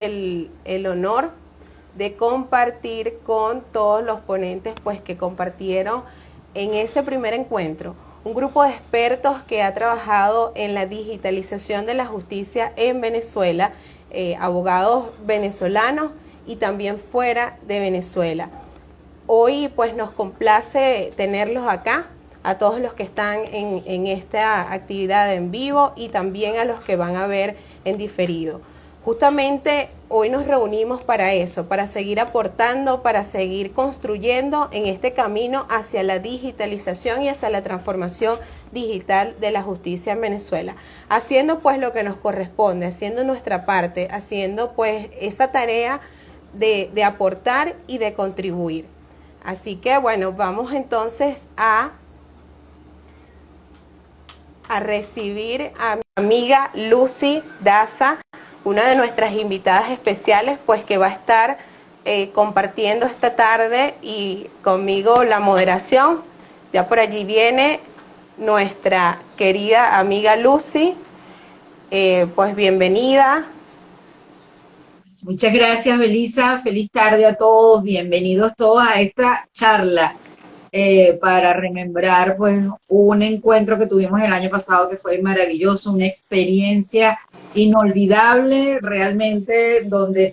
el honor de compartir con todos los ponentes pues que compartieron en ese primer encuentro. Un grupo de expertos que ha trabajado en la digitalización de la justicia en Venezuela, abogados venezolanos y también fuera de Venezuela. Hoy pues nos complace tenerlos acá, a todos los que están en esta actividad en vivo y también a los que van a ver en diferido. Justamente hoy nos reunimos para eso, para seguir aportando, para seguir construyendo en este camino hacia la digitalización y hacia la transformación digital de la justicia en Venezuela, haciendo pues lo que nos corresponde, haciendo nuestra parte, haciendo pues esa tarea de aportar y de contribuir. Así que bueno, vamos entonces a recibir a mi amiga Lucy Daza, una de nuestras invitadas especiales, pues que va a estar compartiendo esta tarde y conmigo la moderación. Ya por allí viene nuestra querida amiga Lucy, pues bienvenida. Muchas gracias, Belisa. Feliz tarde a todos. Bienvenidos todos a esta charla para remembrar pues un encuentro que tuvimos el año pasado que fue maravilloso, una experiencia inolvidable realmente, donde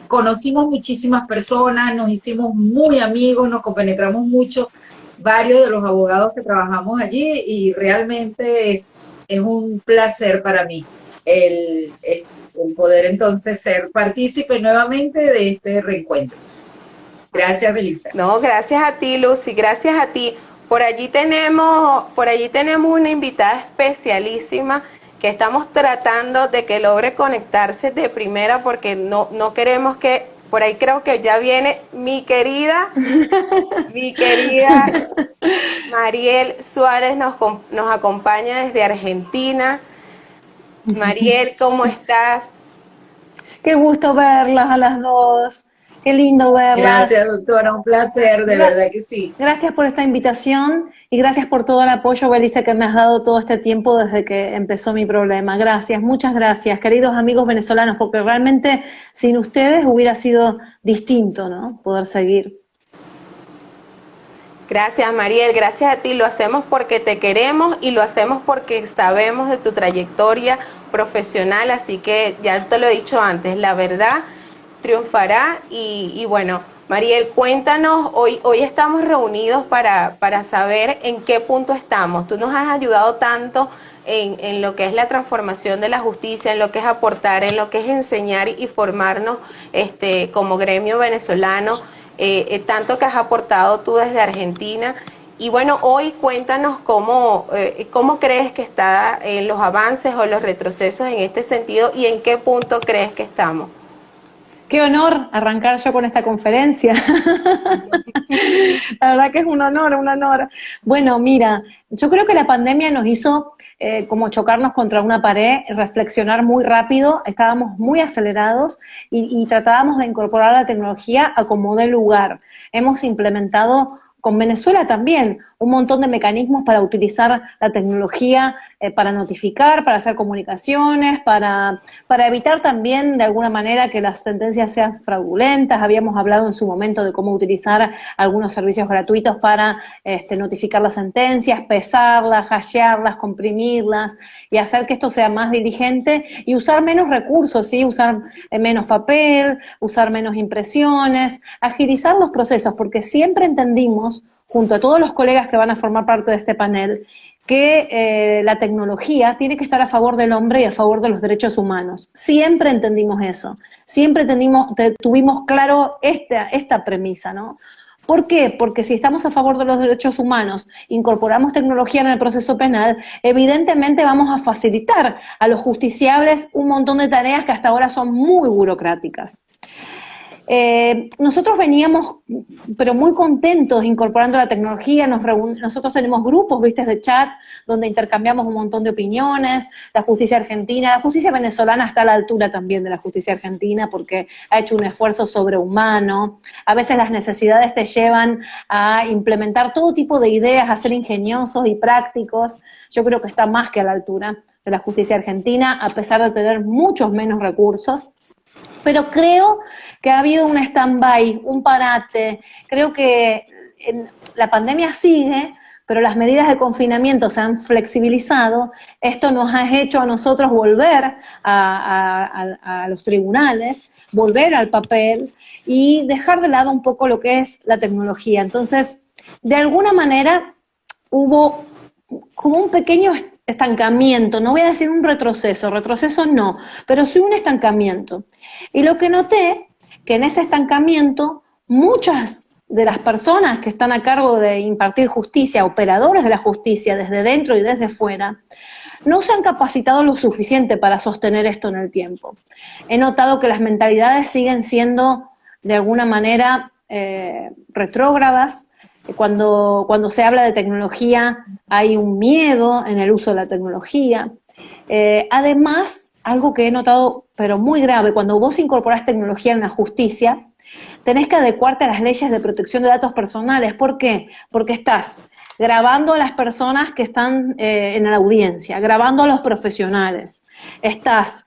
conocimos muchísimas personas, nos hicimos muy amigos, nos compenetramos mucho, varios de los abogados que trabajamos allí, y realmente es un placer para mí el poder entonces ser partícipe nuevamente de este reencuentro. Gracias, Belisa. No, gracias a ti, Lucy, gracias a ti. Por allí tenemos una invitada especialísima que estamos tratando de que logre conectarse de primera, porque no queremos que, por ahí creo que ya viene mi querida Mariel Suárez, nos acompaña desde Argentina. Mariel, ¿cómo estás? Qué gusto verlas a las dos. Qué lindo verlas. Gracias, doctora, un placer, de verdad que sí. Gracias por esta invitación y gracias por todo el apoyo, Belisa, que me has dado todo este tiempo desde que empezó mi problema. Gracias, muchas gracias, queridos amigos venezolanos, porque realmente sin ustedes hubiera sido distinto, ¿no? Poder seguir. Gracias, Mariel, gracias a ti. Lo hacemos porque te queremos y lo hacemos porque sabemos de tu trayectoria profesional, así que ya te lo he dicho antes, la verdad triunfará. Y bueno, Mariel, cuéntanos, hoy estamos reunidos para saber en qué punto estamos. Tú nos has ayudado tanto en lo que es la transformación de la justicia, en lo que es aportar, en lo que es enseñar y formarnos como gremio venezolano, tanto que has aportado tú desde Argentina. Y bueno, hoy cuéntanos cómo crees que está en los avances o los retrocesos en este sentido y en qué punto crees que estamos. Qué honor arrancar yo con esta conferencia. La verdad que es un honor, un honor. Bueno, mira, yo creo que la pandemia nos hizo como chocarnos contra una pared, reflexionar muy rápido, estábamos muy acelerados y tratábamos de incorporar la tecnología a como dé lugar. Hemos implementado con Venezuela también un montón de mecanismos para utilizar la tecnología para notificar, para hacer comunicaciones, para evitar también de alguna manera que las sentencias sean fraudulentas. Habíamos hablado en su momento de cómo utilizar algunos servicios gratuitos para notificar las sentencias, pesarlas, hashearlas, comprimirlas y hacer que esto sea más diligente y usar menos recursos, ¿sí? Usar menos papel, usar menos impresiones, agilizar los procesos, porque siempre entendimos, junto a todos los colegas que van a formar parte de este panel, que la tecnología tiene que estar a favor del hombre y a favor de los derechos humanos. Siempre entendimos eso, siempre tuvimos claro esta premisa, ¿no? ¿Por qué? Porque si estamos a favor de los derechos humanos, incorporamos tecnología en el proceso penal, evidentemente vamos a facilitar a los justiciables un montón de tareas que hasta ahora son muy burocráticas. Nosotros veníamos, pero muy contentos incorporando la tecnología, nosotros tenemos grupos, viste, de chat, donde intercambiamos un montón de opiniones. La justicia argentina, la justicia venezolana está a la altura también de la justicia argentina porque ha hecho un esfuerzo sobrehumano. A veces las necesidades te llevan a implementar todo tipo de ideas, a ser ingeniosos y prácticos. Yo creo que está más que a la altura. de la justicia argentina, a pesar de tener muchos menos recursos. Pero creo que ha habido un stand-by, un parate. Creo que la pandemia sigue, pero las medidas de confinamiento se han flexibilizado. Esto nos ha hecho a nosotros volver a los tribunales, volver al papel y dejar de lado un poco lo que es la tecnología. Entonces, de alguna manera hubo como un pequeño estancamiento, no voy a decir un retroceso no, pero sí un estancamiento. Y lo que noté, que en ese estancamiento muchas de las personas que están a cargo de impartir justicia, operadores de la justicia desde dentro y desde fuera, no se han capacitado lo suficiente para sostener esto en el tiempo. He notado que las mentalidades siguen siendo de alguna manera retrógradas. Cuando se habla de tecnología hay un miedo en el uso de la tecnología. Además, algo que he notado, pero muy grave, cuando vos incorporás tecnología en la justicia, tenés que adecuarte a las leyes de protección de datos personales. ¿Por qué? Porque estás grabando a las personas que están en la audiencia, grabando a los profesionales, estás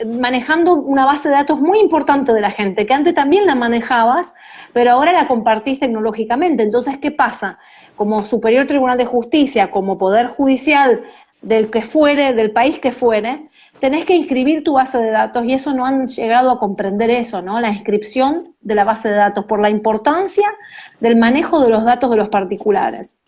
manejando una base de datos muy importante de la gente, que antes también la manejabas, pero ahora la compartís tecnológicamente. Entonces, ¿qué pasa? Como Superior Tribunal de Justicia, como Poder Judicial del que fuere, del país que fuere, tenés que inscribir tu base de datos, y eso no han llegado a comprender eso, ¿no? La inscripción de la base de datos, por la importancia del manejo de los datos de los particulares.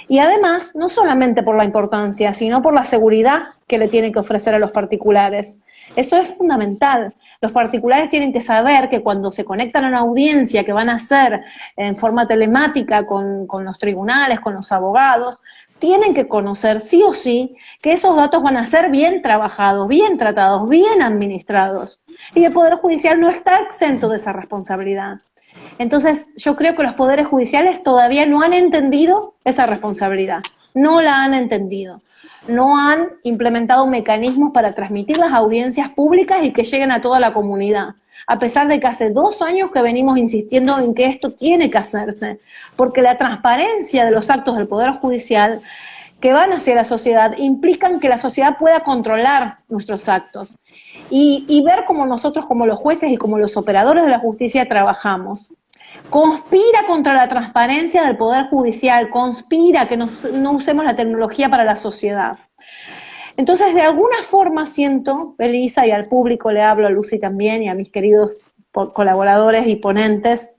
Y además, no solamente por la importancia, sino por la seguridad que le tienen que ofrecer a los particulares. Eso es fundamental. Los particulares tienen que saber que cuando se conectan a una audiencia que van a hacer en forma telemática con los tribunales, con los abogados, tienen que conocer sí o sí que esos datos van a ser bien trabajados, bien tratados, bien administrados. Y el Poder Judicial no está exento de esa responsabilidad. Entonces, yo creo que los poderes judiciales todavía no han entendido esa responsabilidad, no la han entendido. No han implementado mecanismos para transmitir las audiencias públicas y que lleguen a toda la comunidad, a pesar de que hace 2 años que venimos insistiendo en que esto tiene que hacerse, porque la transparencia de los actos del Poder Judicial que van hacia la sociedad implican que la sociedad pueda controlar nuestros actos y ver cómo nosotros, como los jueces y como los operadores de la justicia, trabajamos. Conspira contra la transparencia del Poder Judicial, conspira que no usemos la tecnología para la sociedad. Entonces, de alguna forma siento, Elisa, y al público le hablo, a Lucy también, y a mis queridos colaboradores y ponentes,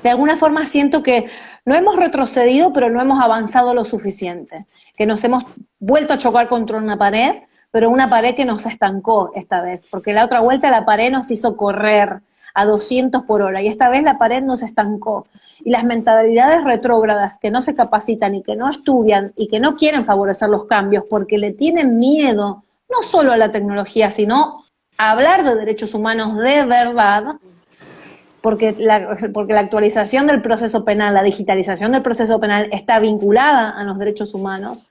de alguna forma siento que no hemos retrocedido, pero no hemos avanzado lo suficiente, que nos hemos vuelto a chocar contra una pared, pero una pared que nos estancó esta vez, porque la otra vuelta la pared nos hizo correr a 200 por hora, y esta vez la pared nos estancó. Y las mentalidades retrógradas que no se capacitan y que no estudian y que no quieren favorecer los cambios porque le tienen miedo, no solo a la tecnología, sino a hablar de derechos humanos de verdad, porque la actualización del proceso penal, la digitalización del proceso penal está vinculada a los derechos humanos.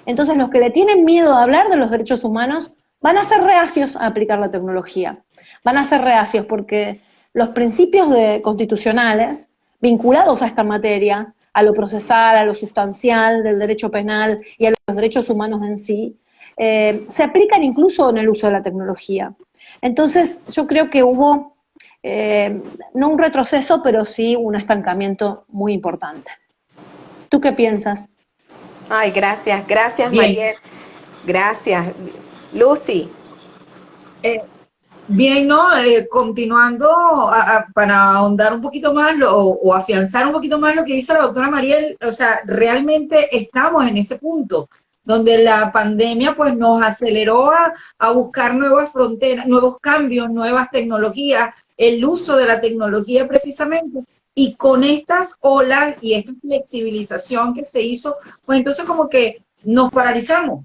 Entonces, los que le tienen miedo a hablar de los derechos humanos van a ser reacios a aplicar la tecnología. Van a ser reacios porque los principios constitucionales vinculados a esta materia, a lo procesal, a lo sustancial del derecho penal y a los derechos humanos en sí, se aplican incluso en el uso de la tecnología. Entonces, yo creo que hubo no un retroceso, pero sí un estancamiento muy importante. ¿Tú qué piensas? Ay, gracias, Mariel. Gracias. Lucy. Bien, ¿no? Continuando para ahondar un poquito más o afianzar un poquito más lo que dice la doctora Mariel, o sea, realmente estamos en ese punto donde la pandemia pues nos aceleró a buscar nuevas fronteras, nuevos cambios, nuevas tecnologías, el uso de la tecnología precisamente, y con estas olas y esta flexibilización que se hizo, pues entonces como que nos paralizamos.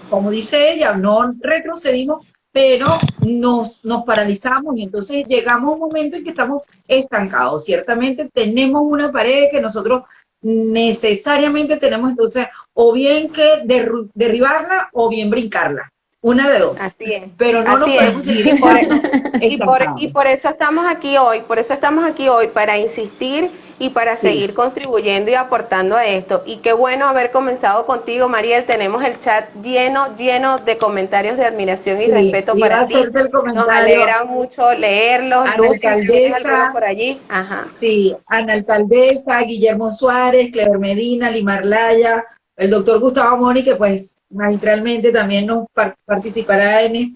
Como dice ella, no retrocedimos, pero nos paralizamos y entonces llegamos a un momento en que estamos estancados. Ciertamente tenemos una pared que nosotros necesariamente tenemos entonces o bien que derribarla o bien brincarla. Una de dos. Así es. Pero no nos Así podemos es. seguir Y por eso estamos aquí hoy, para insistir y para Sí, seguir contribuyendo y aportando a esto. Y qué bueno haber comenzado contigo, Mariel. Tenemos el chat lleno de comentarios de admiración y sí, respeto iba a para ti. hacerte el Nos comentario. alegra mucho leerlos. Ana Lucy, si tienes alguno Alcaldesa, por allí. Ajá. sí, Ana Alcaldesa, Guillermo Suárez, Clever Medina, Limar Laya, el doctor Gustavo Moni, que pues magistralmente también nos participará en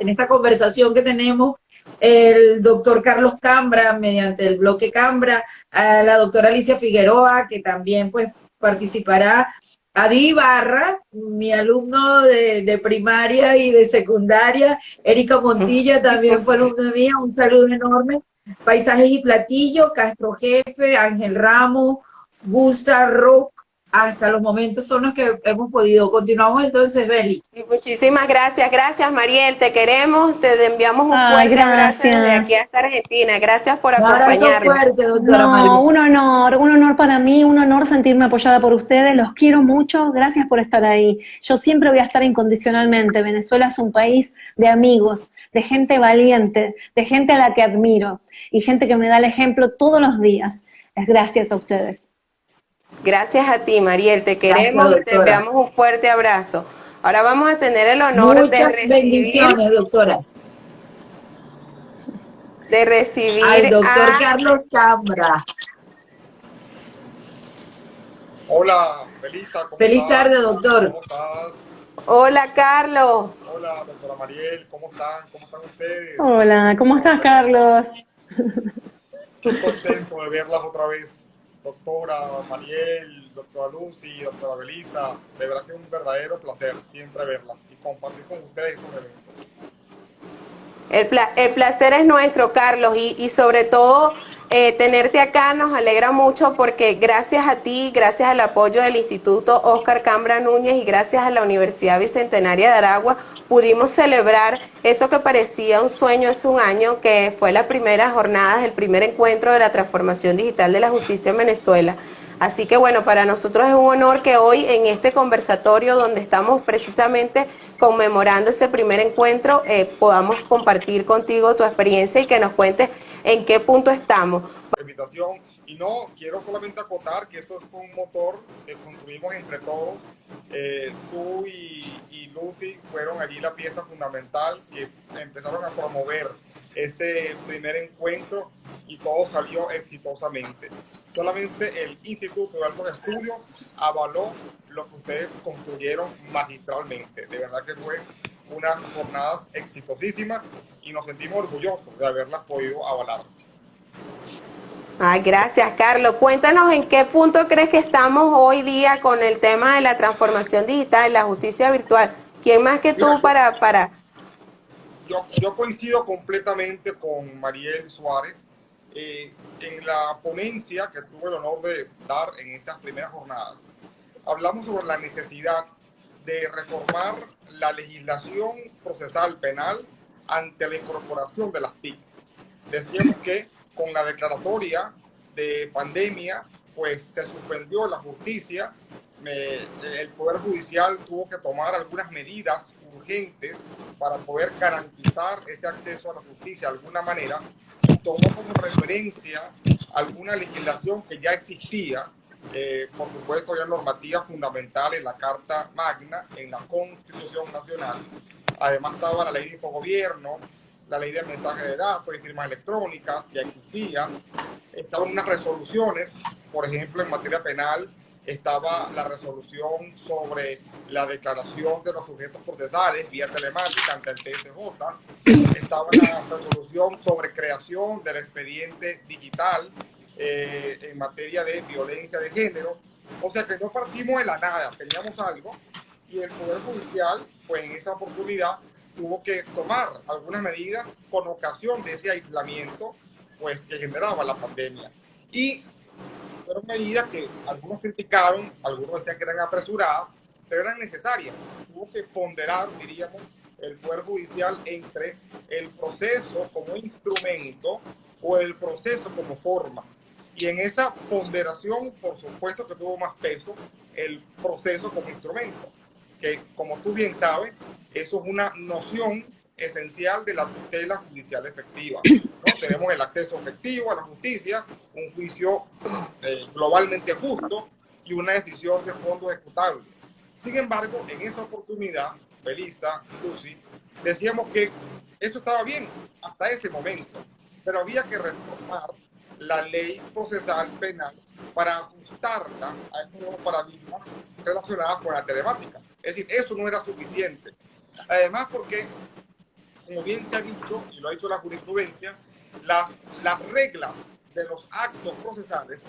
esta conversación que tenemos, el doctor Carlos Cambra, mediante el bloque Cambra, a la doctora Alicia Figueroa, que también pues participará, Adi Ibarra, mi alumno de primaria y de secundaria, Erika Montilla también fue alumno mía, un saludo enorme. Paisajes y Platillo, Castro Jefe, Ángel Ramos, Gusa Rock, hasta los momentos son los que hemos podido. Continuamos entonces, Beli. Y muchísimas gracias, Mariel, te queremos, te enviamos un Ay, fuerte abrazo desde gracias. aquí hasta Argentina. Gracias por Un abrazo acompañarnos. fuerte, doctora No, María. un honor para mí, un honor sentirme apoyada por ustedes, los quiero mucho, gracias por estar ahí. Yo siempre voy a estar incondicionalmente. Venezuela es un país de amigos, de gente valiente, de gente a la que admiro y gente que me da el ejemplo todos los días. Es gracias a ustedes. Gracias a ti, Mariel, te Gracias, queremos y te doctora. enviamos un fuerte abrazo. Ahora vamos a tener el honor Muchas bendiciones, doctora. de Al recibir doctor a... Carlos Cambra. Hola, Belisa, ¿cómo Feliz estás? tarde, doctor. ¿Cómo estás? Hola, Carlos. Hola, doctora Mariel, ¿cómo están? ¿Cómo están ustedes? Hola, ¿cómo estás, Carlos? Estoy contento de verlas otra vez. Doctora Mariel, doctora Lucy, doctora Belisa, de verdad que es un verdadero placer siempre verlas y compartir con ustedes estos eventos. El placer es nuestro, Carlos, y sobre todo tenerte acá nos alegra mucho porque gracias a ti, gracias al apoyo del Instituto Óscar Cambra Núñez y gracias a la Universidad Bicentenaria de Aragua pudimos celebrar eso que parecía un sueño hace un año, que fue la primera jornada, el primer encuentro de la transformación digital de la justicia en Venezuela. Así que bueno, para nosotros es un honor que hoy en este conversatorio donde estamos precisamente conmemorando ese primer encuentro, podamos compartir contigo tu experiencia y que nos cuentes en qué punto estamos. La invitación, y no quiero solamente acotar que eso fue un motor que construimos entre todos. Tú y Lucy fueron allí la pieza fundamental que empezaron a promover ese primer encuentro y todo salió exitosamente. Solamente el Instituto de Altos Estudios avaló lo que ustedes construyeron magistralmente. De verdad que fue unas jornadas exitosísimas y nos sentimos orgullosos de haberlas podido avalar. Ay, gracias, Carlos. Cuéntanos en qué punto crees que estamos hoy día con el tema de la transformación digital, la justicia virtual. ¿Quién más que tú para... Yo coincido completamente con Mariel Suárez. En la ponencia que tuve el honor de dar en esas primeras jornadas, hablamos sobre la necesidad de reformar la legislación procesal penal ante la incorporación de las TIC. Decíamos que con la declaratoria de pandemia, pues se suspendió la justicia, el Poder Judicial tuvo que tomar algunas medidas urgentes para poder garantizar ese acceso a la justicia de alguna manera, y tomó como referencia alguna legislación que ya existía, por supuesto ya normativa fundamental en la Carta Magna, en la Constitución Nacional. Además estaba la ley de infogobierno, la ley de mensaje de datos y firmas electrónicas, ya existía. Estaban unas resoluciones, por ejemplo, en materia penal, estaba la resolución sobre la declaración de los sujetos procesales vía telemática ante el TSJ, estaba la resolución sobre creación del expediente digital en materia de violencia de género. O sea que no partimos de la nada, teníamos algo y el Poder Judicial, pues en esa oportunidad, tuvo que tomar algunas medidas con ocasión de ese aislamiento pues, que generaba la pandemia. Y fueron medidas que algunos criticaron, algunos decían que eran apresuradas, pero eran necesarias. Tuvo que ponderar, diríamos, el Poder Judicial entre el proceso como instrumento o el proceso como forma. Y en esa ponderación, por supuesto que tuvo más peso el proceso como instrumento, que, como tú bien sabes, eso es una noción esencial de la tutela judicial efectiva, ¿no? Tenemos el acceso efectivo a la justicia, un juicio globalmente justo y una decisión de fondo ejecutable. Sin embargo, en esa oportunidad, Belisa, Lucy, decíamos que eso estaba bien hasta ese momento, pero había que reformar la ley procesal penal para ajustarla a estos nuevos paradigmas relacionados con la telemática. Es decir, eso no era suficiente. Además, porque, como bien se ha dicho, y lo ha dicho la jurisprudencia, las reglas de los actos procesales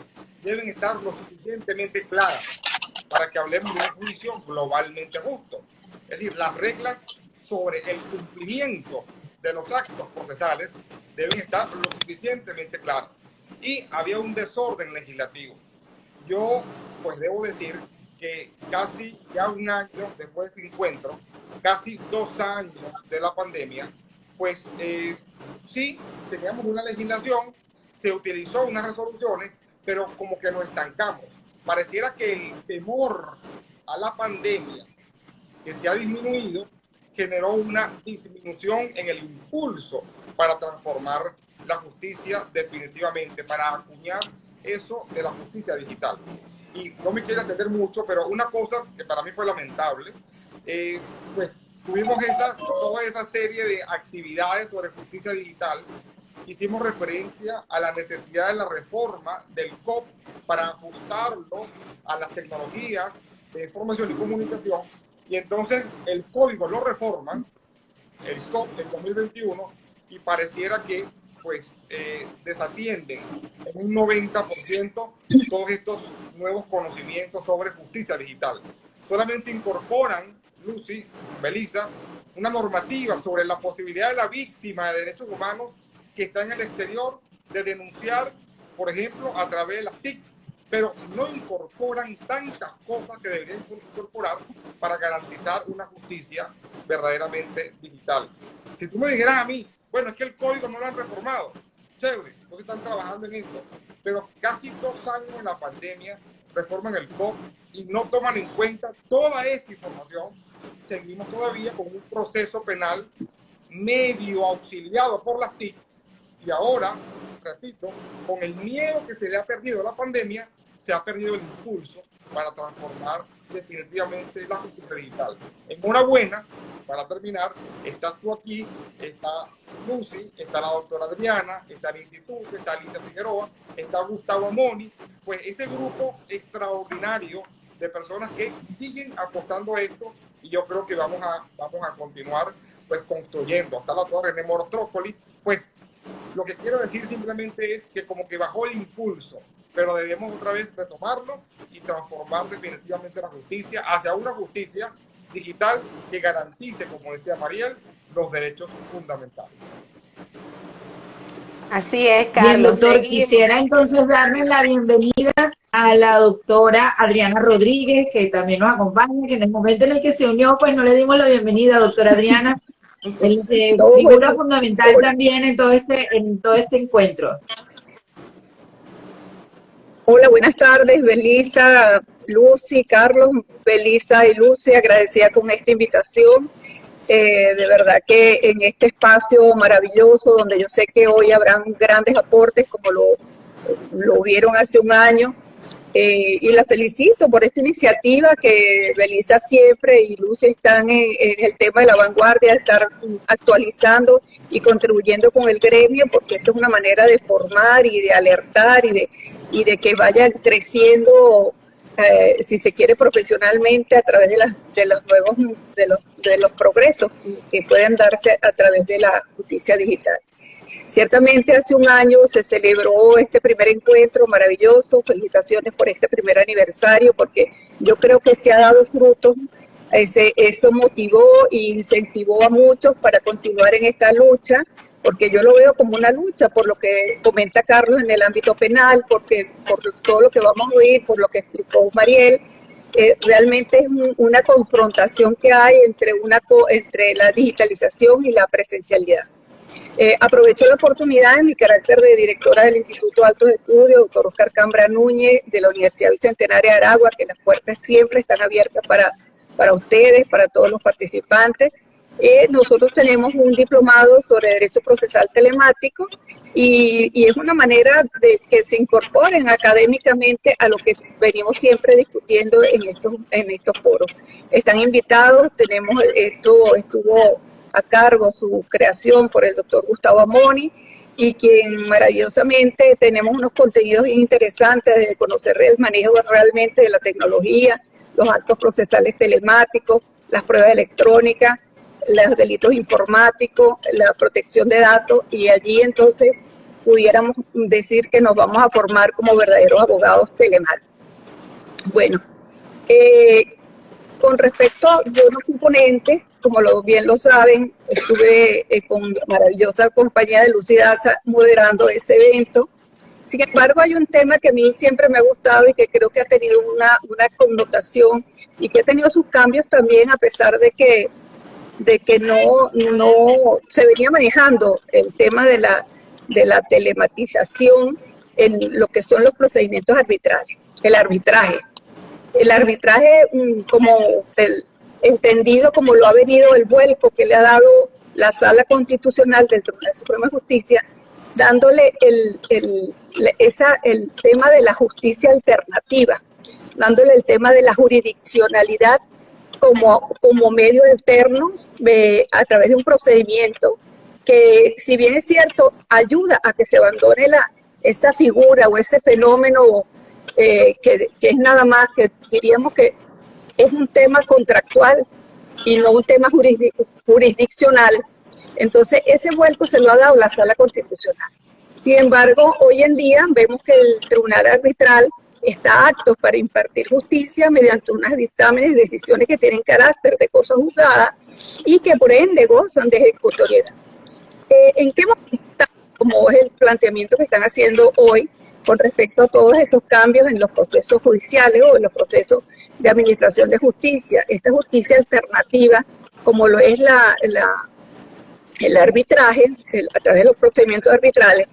deben estar lo suficientemente claras para que hablemos de un juicio globalmente justo. Es decir, las reglas sobre el cumplimiento de los actos procesales deben estar lo suficientemente claras. Y había un desorden legislativo. Yo, pues debo decir que casi ya un año después de ese encuentro, casi 2 años de la pandemia, pues sí, teníamos una legislación, se utilizó unas resoluciones, pero como que nos estancamos. Pareciera que el temor a la pandemia, que se ha disminuido, generó una disminución en el impulso para transformar la justicia definitivamente, para acuñar eso de la justicia digital. Y no me quiero atender mucho, pero una cosa que para mí fue lamentable, pues tuvimos toda esa serie de actividades sobre justicia digital. Hicimos referencia a la necesidad de la reforma del COP para ajustarlo a las tecnologías de información y comunicación. Y entonces el código lo reforman, el COP del 2021, y pareciera que pues desatienden en un 90% todos estos nuevos conocimientos sobre justicia digital. Solamente incorporan, Lucy, Belisa, una normativa sobre la posibilidad de la víctima de derechos humanos que está en el exterior de denunciar, por ejemplo, a través de las TIC, pero no incorporan tantas cosas que deberían incorporar para garantizar una justicia verdaderamente digital. Si tú me dijeras a mí, bueno, es que el código no lo han reformado, chévere, entonces están trabajando en esto, pero casi 2 años en la pandemia reforman el COP y no toman en cuenta toda esta información. Seguimos todavía con un proceso penal medio auxiliado por las TIC, y ahora, repito, con el miedo que se le ha perdido a la pandemia, se ha perdido el impulso para transformar definitivamente la justicia digital. Enhorabuena, para terminar, estás tú aquí, está Lucy, está la doctora Adriana, está el instituto, está Alicia Figueroa, está Gustavo Amoni, pues este grupo extraordinario de personas que siguen apostando a esto, y yo creo que vamos a continuar pues construyendo. Hasta la doctora René Morotrócoli, pues lo que quiero decir simplemente es que como que bajó el impulso, pero debemos otra vez retomarlo y transformar definitivamente la justicia hacia una justicia digital que garantice, como decía Mariel, los derechos fundamentales. Así es, Carlos. Bien, doctor, quisiera entonces darle la bienvenida a la doctora Adriana Rodríguez, que también nos acompaña, que en el momento en el que se unió, pues no le dimos la bienvenida, doctora Adriana. Figura fundamental también en todo este encuentro. Hola, buenas tardes, Belisa, Lucy, Carlos, Belisa y Lucy, agradecida con esta invitación. De verdad que en este espacio maravilloso, donde yo sé que hoy habrán grandes aportes, como lo vieron hace un año, y la felicito por esta iniciativa que Belisa siempre y Lucy están en el tema de la vanguardia, estar actualizando y contribuyendo con el gremio, porque esto es una manera de formar y de alertar y de que vayan creciendo, si se quiere, profesionalmente a través de los progresos que pueden darse a través de la justicia digital. Ciertamente hace un año se celebró este primer encuentro maravilloso. Felicitaciones por este primer aniversario, porque yo creo que se ha dado frutos. Eso motivó e incentivó a muchos para continuar en esta lucha, porque yo lo veo como una lucha, por lo que comenta Carlos en el ámbito penal, por todo lo que vamos a oír, por lo que explicó Mariel. Realmente es una confrontación que hay entre la digitalización y la presencialidad. Aprovecho la oportunidad en mi carácter de directora del Instituto de Altos Estudios, doctor Oscar Cambra Núñez, de la Universidad Bicentenaria de Aragua, que las puertas siempre están abiertas para para ustedes, para todos los participantes. Nosotros tenemos un diplomado sobre Derecho Procesal Telemático y es una manera de que se incorporen académicamente a lo que venimos siempre discutiendo en estos foros. Están invitados, estuvo a cargo su creación por el doctor Gustavo Amoni, y quien maravillosamente tenemos unos contenidos bien interesantes de conocer el manejo realmente de la tecnología, los actos procesales telemáticos, las pruebas electrónicas, los delitos informáticos, la protección de datos, y allí entonces pudiéramos decir que nos vamos a formar como verdaderos abogados telemáticos. Bueno, con respecto, yo no fui ponente, como bien lo saben, estuve con la maravillosa compañía de Lucy Daza moderando este evento. Sin embargo, hay un tema que a mí siempre me ha gustado y que creo que ha tenido una connotación y que ha tenido sus cambios también, a pesar de que no se venía manejando el tema de la telematización en lo que son los procedimientos arbitrales, el arbitraje. El arbitraje, como entendido como lo ha venido el vuelco que le ha dado la Sala Constitucional del Tribunal Supremo de Justicia, dándole el tema de la justicia alternativa, dándole el tema de la jurisdiccionalidad como medio alterno a través de un procedimiento que, si bien es cierto, ayuda a que se abandone esa figura o ese fenómeno que es nada más que diríamos que es un tema contractual y no un tema jurisdiccional. Entonces, ese vuelco se lo ha dado la Sala Constitucional. Sin embargo, hoy en día vemos que el Tribunal Arbitral está apto para impartir justicia mediante unos dictámenes y decisiones que tienen carácter de cosa juzgada y que por ende gozan de ejecutoriedad. ¿En qué momento, como es el planteamiento que están haciendo hoy con respecto a todos estos cambios en los procesos judiciales o en los procesos de administración de justicia? Esta justicia alternativa, como lo es el arbitraje, a través de los procedimientos arbitrales.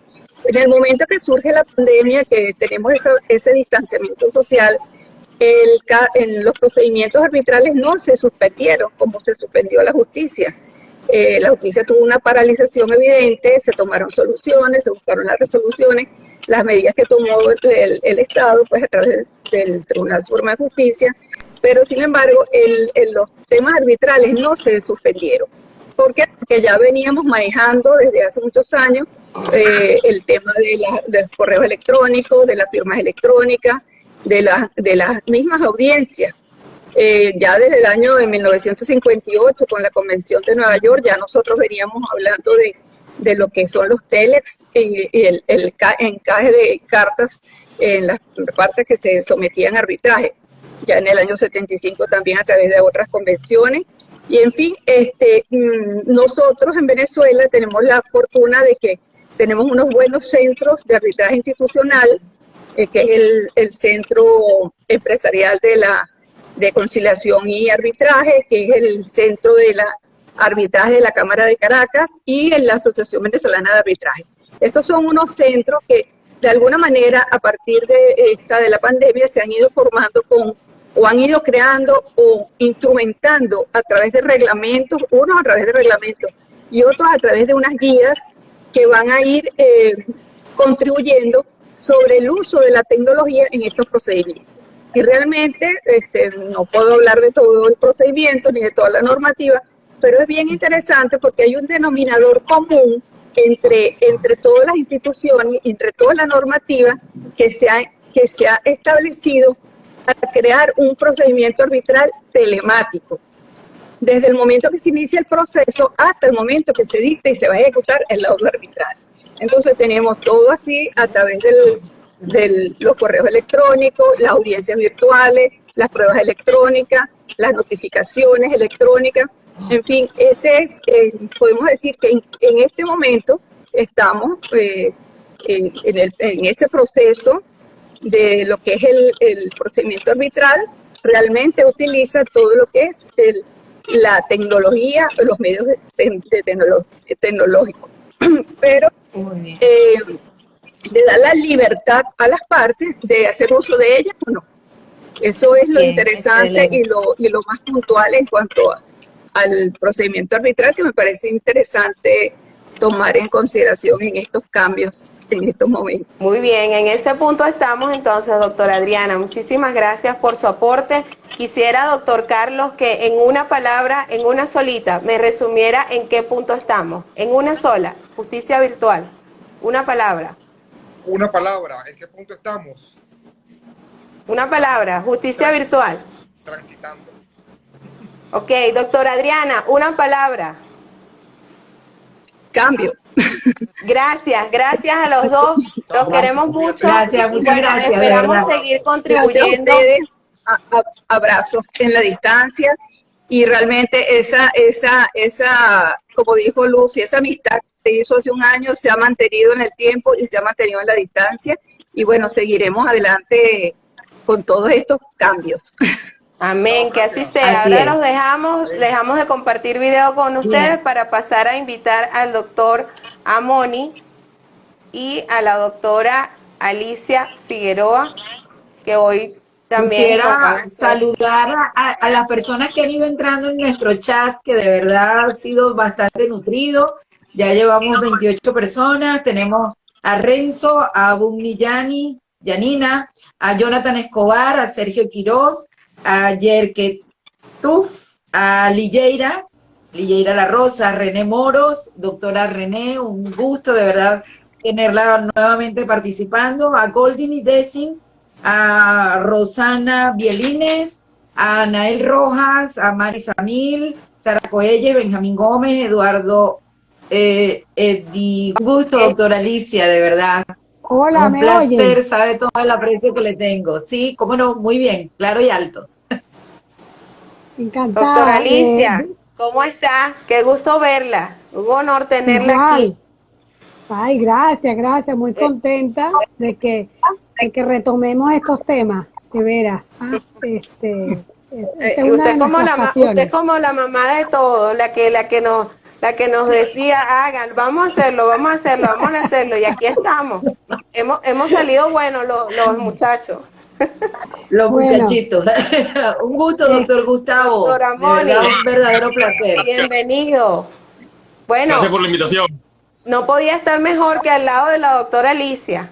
En el momento que surge la pandemia, que tenemos ese distanciamiento social, en los procedimientos arbitrales no se suspendieron como se suspendió la justicia. La justicia tuvo una paralización evidente, se tomaron soluciones, se buscaron las resoluciones, las medidas que tomó el Estado, pues a través del Tribunal Supremo de Justicia, pero sin embargo los temas arbitrales no se suspendieron. ¿Por qué? Porque ya veníamos manejando desde hace muchos años el tema de los correos electrónicos, de las firmas electrónicas, de las mismas audiencias. Ya desde el año de 1958, con la Convención de Nueva York, ya nosotros veníamos hablando de lo que son los telex y el encaje de cartas en las partes que se sometían a arbitraje. Ya en el año 75 también a través de otras convenciones. Y en fin, nosotros en Venezuela tenemos la fortuna de que tenemos unos buenos centros de arbitraje institucional, que es el Centro Empresarial de Conciliación y Arbitraje, que es el Centro de Arbitraje de la Cámara de Caracas y en la Asociación Venezolana de Arbitraje. Estos son unos centros que de alguna manera a partir de la pandemia se han ido formando o han ido creando o instrumentando a través de reglamentos, unos a través de reglamentos y otros a través de unas guías que van a ir contribuyendo sobre el uso de la tecnología en estos procedimientos. Y realmente no puedo hablar de todo el procedimiento ni de toda la normativa, pero es bien interesante porque hay un denominador común entre todas las instituciones, entre toda la normativa que se ha establecido para crear un procedimiento arbitral telemático. Desde el momento que se inicia el proceso hasta el momento que se dicta y se va a ejecutar el laudo arbitral. Entonces tenemos todo así a través de los correos electrónicos, las audiencias virtuales, las pruebas electrónicas, las notificaciones electrónicas. En fin, podemos decir que en este momento estamos en ese proceso de lo que es el procedimiento arbitral. Realmente utiliza todo lo que es la tecnología, los medios tecnológicos, pero le da la libertad a las partes de hacer uso de ellas o no. Eso es lo Bien, interesante excelente. y lo más puntual en cuanto al procedimiento arbitral, que me parece interesante tomar en consideración en estos cambios, en estos momentos. Muy bien, en ese punto estamos entonces, doctora Adriana. Muchísimas gracias por su aporte. Quisiera, doctor Carlos, que en una palabra, en una solita, me resumiera en qué punto estamos. En una sola, justicia virtual. Una palabra. Una palabra, ¿en qué punto estamos? Una palabra, justicia virtual. Transitando. Ok, doctora Adriana, una palabra. Cambio. Gracias, gracias a los dos. Los queremos mucho. Gracias, Y muchas bueno, gracias, de esperamos verdad. seguir Gracias a contribuyendo. ustedes, abrazos en la distancia y realmente como dijo Lucy, esa amistad que se hizo hace un año se ha mantenido en el tiempo y se ha mantenido en la distancia y bueno, seguiremos adelante con todos estos cambios. Amén, que así sea. Así Ahora es. los dejamos de compartir video con ustedes Bien. para pasar a invitar al doctor Amoni y a la doctora Alicia Figueroa, que hoy también nos van a Quisiera estar. saludar a las personas que han ido entrando en nuestro chat, que de verdad ha sido bastante nutrido. Ya llevamos 28 personas. Tenemos a Renzo, a Bumniyani, Yanina, a Jonathan Escobar, a Sergio Quiroz, a Yerke Tuf, a Lilleira La Rosa, a René Moros, doctora René, un gusto de verdad tenerla nuevamente participando, a Goldini Dessing, a Rosana Bielines, a Nael Rojas, a Mari Samil, Sara Coelle, Benjamín Gómez, Eduardo un gusto, doctora Alicia, de verdad. Hola, Un ¿me placer, oyen? sabe todo el aprecio que le tengo. Sí, cómo no, muy bien, claro y alto. Doctora Encantada. Alicia, ¿cómo está? Qué gusto verla. Un honor tenerla aquí. Igual. Ay, gracias, muy contenta de que retomemos estos temas, de veras. Esta es una de nuestras Usted pasiones. como la mamá de todos, la que nos decía, hagan, vamos a hacerlo, y aquí estamos. Hemos salido buenos los muchachos. Los Bueno, muchachitos. Un gusto, eh, doctor Gustavo. Doctora De verdad, Moni, un verdadero placer. bienvenido. Bueno, Gracias por la invitación. no podía estar mejor que al lado de la doctora Alicia.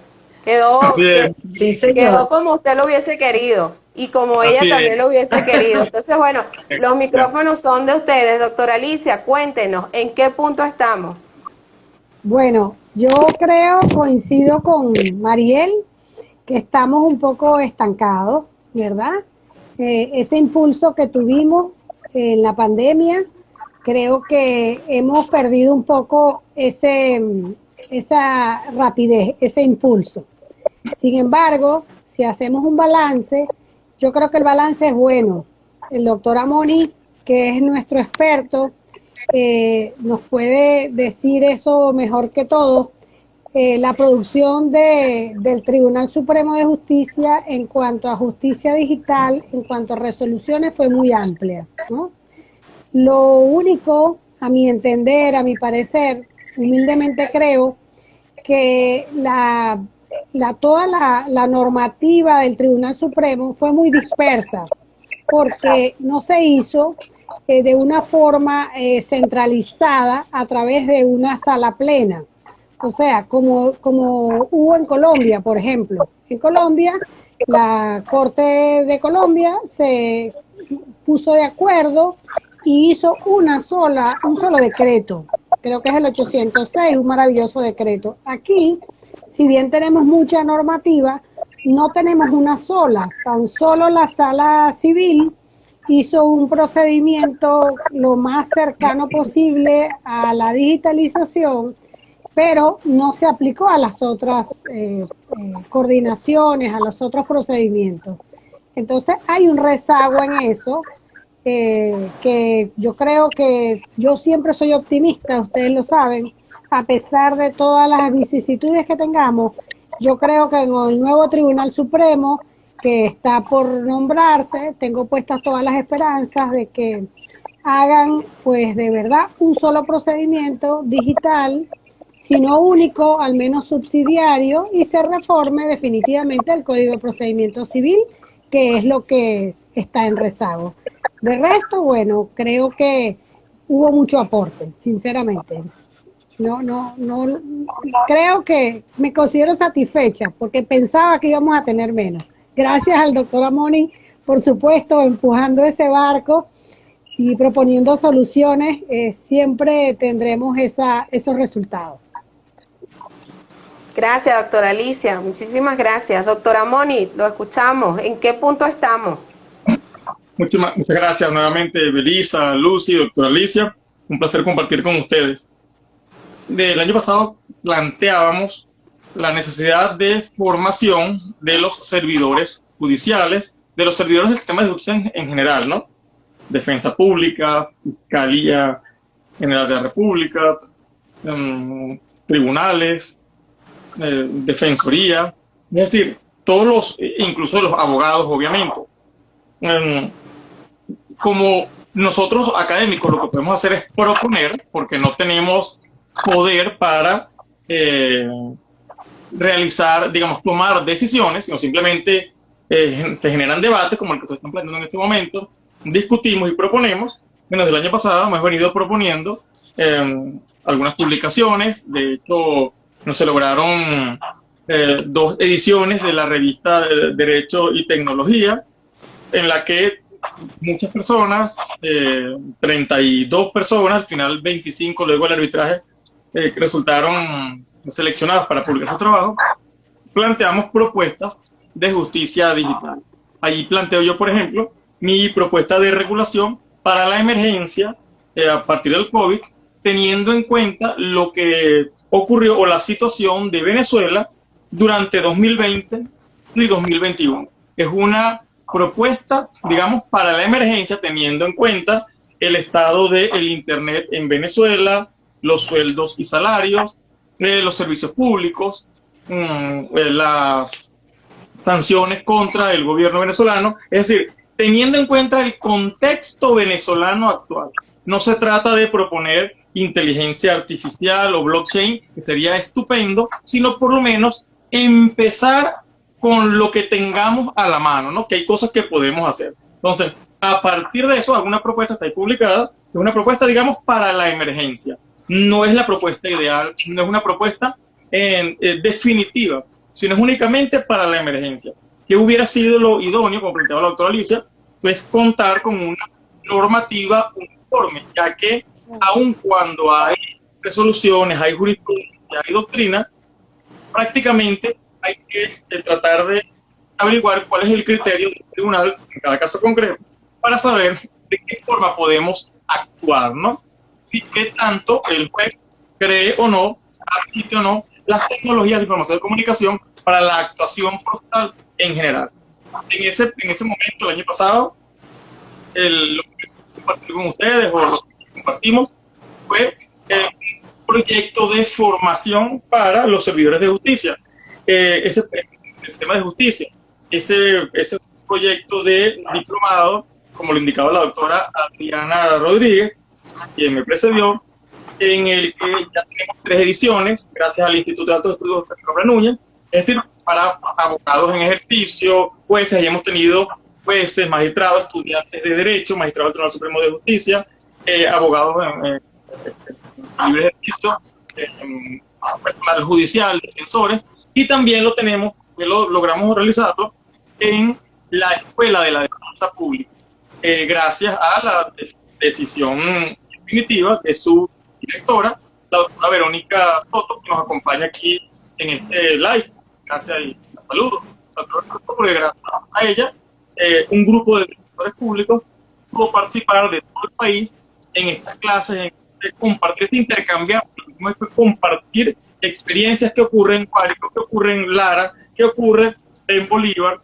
Así es. Sí, Quedó señor. como usted lo hubiese querido y como ella Así es. también lo hubiese querido. Entonces, bueno, los micrófonos son de ustedes. Doctora Alicia, cuéntenos, ¿en qué punto estamos? bueno, yo coincido con Mariel, que estamos un poco estancados, ¿verdad? Ese impulso que tuvimos en la pandemia, creo que hemos perdido un poco esa rapidez, ese impulso. Sin embargo, si hacemos un balance, yo creo que el balance es bueno. El doctor Amoni, que es nuestro experto, nos puede decir eso mejor que todos. La producción del Tribunal Supremo de Justicia en cuanto a justicia digital, en cuanto a resoluciones, fue muy amplia, ¿no? Lo único, a mi entender, a mi parecer, humildemente creo que toda la normativa del Tribunal Supremo fue muy dispersa, porque no se hizo de una forma centralizada a través de una sala plena. O sea, como hubo en Colombia, por ejemplo. En Colombia, la Corte de Colombia se puso de acuerdo y hizo un solo decreto. Creo que es el 806, un maravilloso decreto. Aquí, si bien tenemos mucha normativa, no tenemos una sola. Tan solo la Sala Civil hizo un procedimiento lo más cercano posible a la digitalización, pero no se aplicó a las otras coordinaciones, a los otros procedimientos. Entonces hay un rezago en eso, que yo creo que yo siempre soy optimista, ustedes lo saben, a pesar de todas las vicisitudes que tengamos. Yo creo que en el nuevo Tribunal Supremo, que está por nombrarse, tengo puestas todas las esperanzas de que hagan, pues de verdad, un solo procedimiento digital, si no único, al menos subsidiario, y se reforme definitivamente el Código de Procedimiento Civil que es lo que está en rezago. De resto, bueno, creo que hubo mucho aporte, sinceramente. No, creo que me considero satisfecha porque pensaba que íbamos a tener menos. Gracias al doctor Amoni, por supuesto, empujando ese barco y proponiendo soluciones, siempre tendremos esos resultados. Gracias, doctora Alicia. Muchísimas gracias. Doctora Amoni, lo escuchamos. ¿En qué punto estamos? Muchas gracias nuevamente, Belisa, Lucy, doctora Alicia. Un placer compartir con ustedes. Del año pasado planteábamos la necesidad de formación de los servidores judiciales, de los servidores del sistema de justicia en general, ¿no? Defensa Pública, Fiscalía General de la República, tribunales, Defensoría, es decir, todos los, incluso los abogados, obviamente. Como nosotros académicos lo que podemos hacer es proponer, porque no tenemos poder para realizar, digamos, tomar decisiones, sino simplemente se generan debates como el que ustedes están planteando en este momento, discutimos y proponemos. Bueno, desde el año pasado hemos venido proponiendo algunas publicaciones. De hecho, no se lograron 2 ediciones de la revista Derecho y Tecnología, en la que muchas personas, 32 personas, al final 25 luego el arbitraje, que resultaron seleccionadas para publicar su trabajo, planteamos propuestas de justicia digital. Allí planteo yo, por ejemplo, mi propuesta de regulación para la emergencia a partir del COVID, teniendo en cuenta lo que ocurrió o la situación de Venezuela durante 2020 y 2021. Es una propuesta, digamos, para la emergencia, teniendo en cuenta el estado del Internet en Venezuela, los sueldos y salarios, los servicios públicos, las sanciones contra el gobierno venezolano. Es decir, teniendo en cuenta el contexto venezolano actual. No se trata de proponer inteligencia artificial o blockchain, que sería estupendo, sino por lo menos empezar con lo que tengamos a la mano, ¿no? Que hay cosas que podemos hacer. Entonces, a partir de eso, alguna propuesta está ahí publicada, es una propuesta, digamos, para la emergencia. No es la propuesta ideal, no es una propuesta definitiva, sino es únicamente para la emergencia. ¿Qué hubiera sido lo idóneo, como planteaba la doctora Alicia? Pues contar con una normativa uniforme, ya que aun cuando hay resoluciones, hay jurisprudencia, hay doctrina, prácticamente hay que tratar de averiguar cuál es el criterio del tribunal en cada caso concreto para saber de qué forma podemos actuar, ¿no? Y qué tanto el juez cree o no, admite o no las tecnologías de información y comunicación para la actuación procesal en general. En ese momento, el año pasado, lo que compartí con ustedes, o lo que compartimos, fue un proyecto de formación para los servidores de justicia. El sistema de justicia, ese proyecto de diplomado, como lo indicaba la doctora Adriana Rodríguez, quien me precedió, en el que ya tenemos 3 ediciones, gracias al Instituto de Altos Estudios de Cabra Núñez, es decir, para abogados en ejercicio, jueces, y hemos tenido jueces, magistrados, estudiantes de Derecho, magistrados del Tribunal Supremo de Justicia, abogados en libre ejercicio, personal judicial, defensores, y también lo tenemos, logramos realizarlo en la Escuela de la Defensa Pública, gracias a la decisión definitiva de su directora, la doctora Verónica Soto, que nos acompaña aquí en este live. Gracias y saludos. Porque gracias a ella, un grupo de defensores públicos pudo participar de todo el país en estas clases, de compartir, de intercambiar, compartir experiencias que ocurren en Guárico, que ocurren en Lara, que ocurren en Bolívar,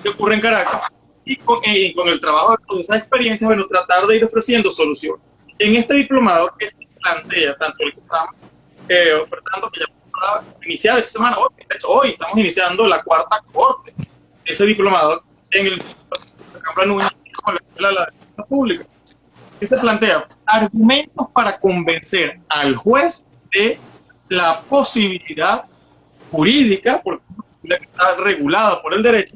que ocurren en Caracas, y con el trabajo de todas esas experiencias, bueno, tratar de ir ofreciendo soluciones. En este diplomado que se plantea, tanto el que estamos ofertando, que ya vamos a iniciar esta semana, de hecho hoy estamos iniciando la 4ª corte de ese diplomado en el Cabra Núñez, con la Escuela de la Defensa Pública. ¿Qué se plantea? Argumentos para convencer al juez de la posibilidad jurídica, porque está regulada por el derecho,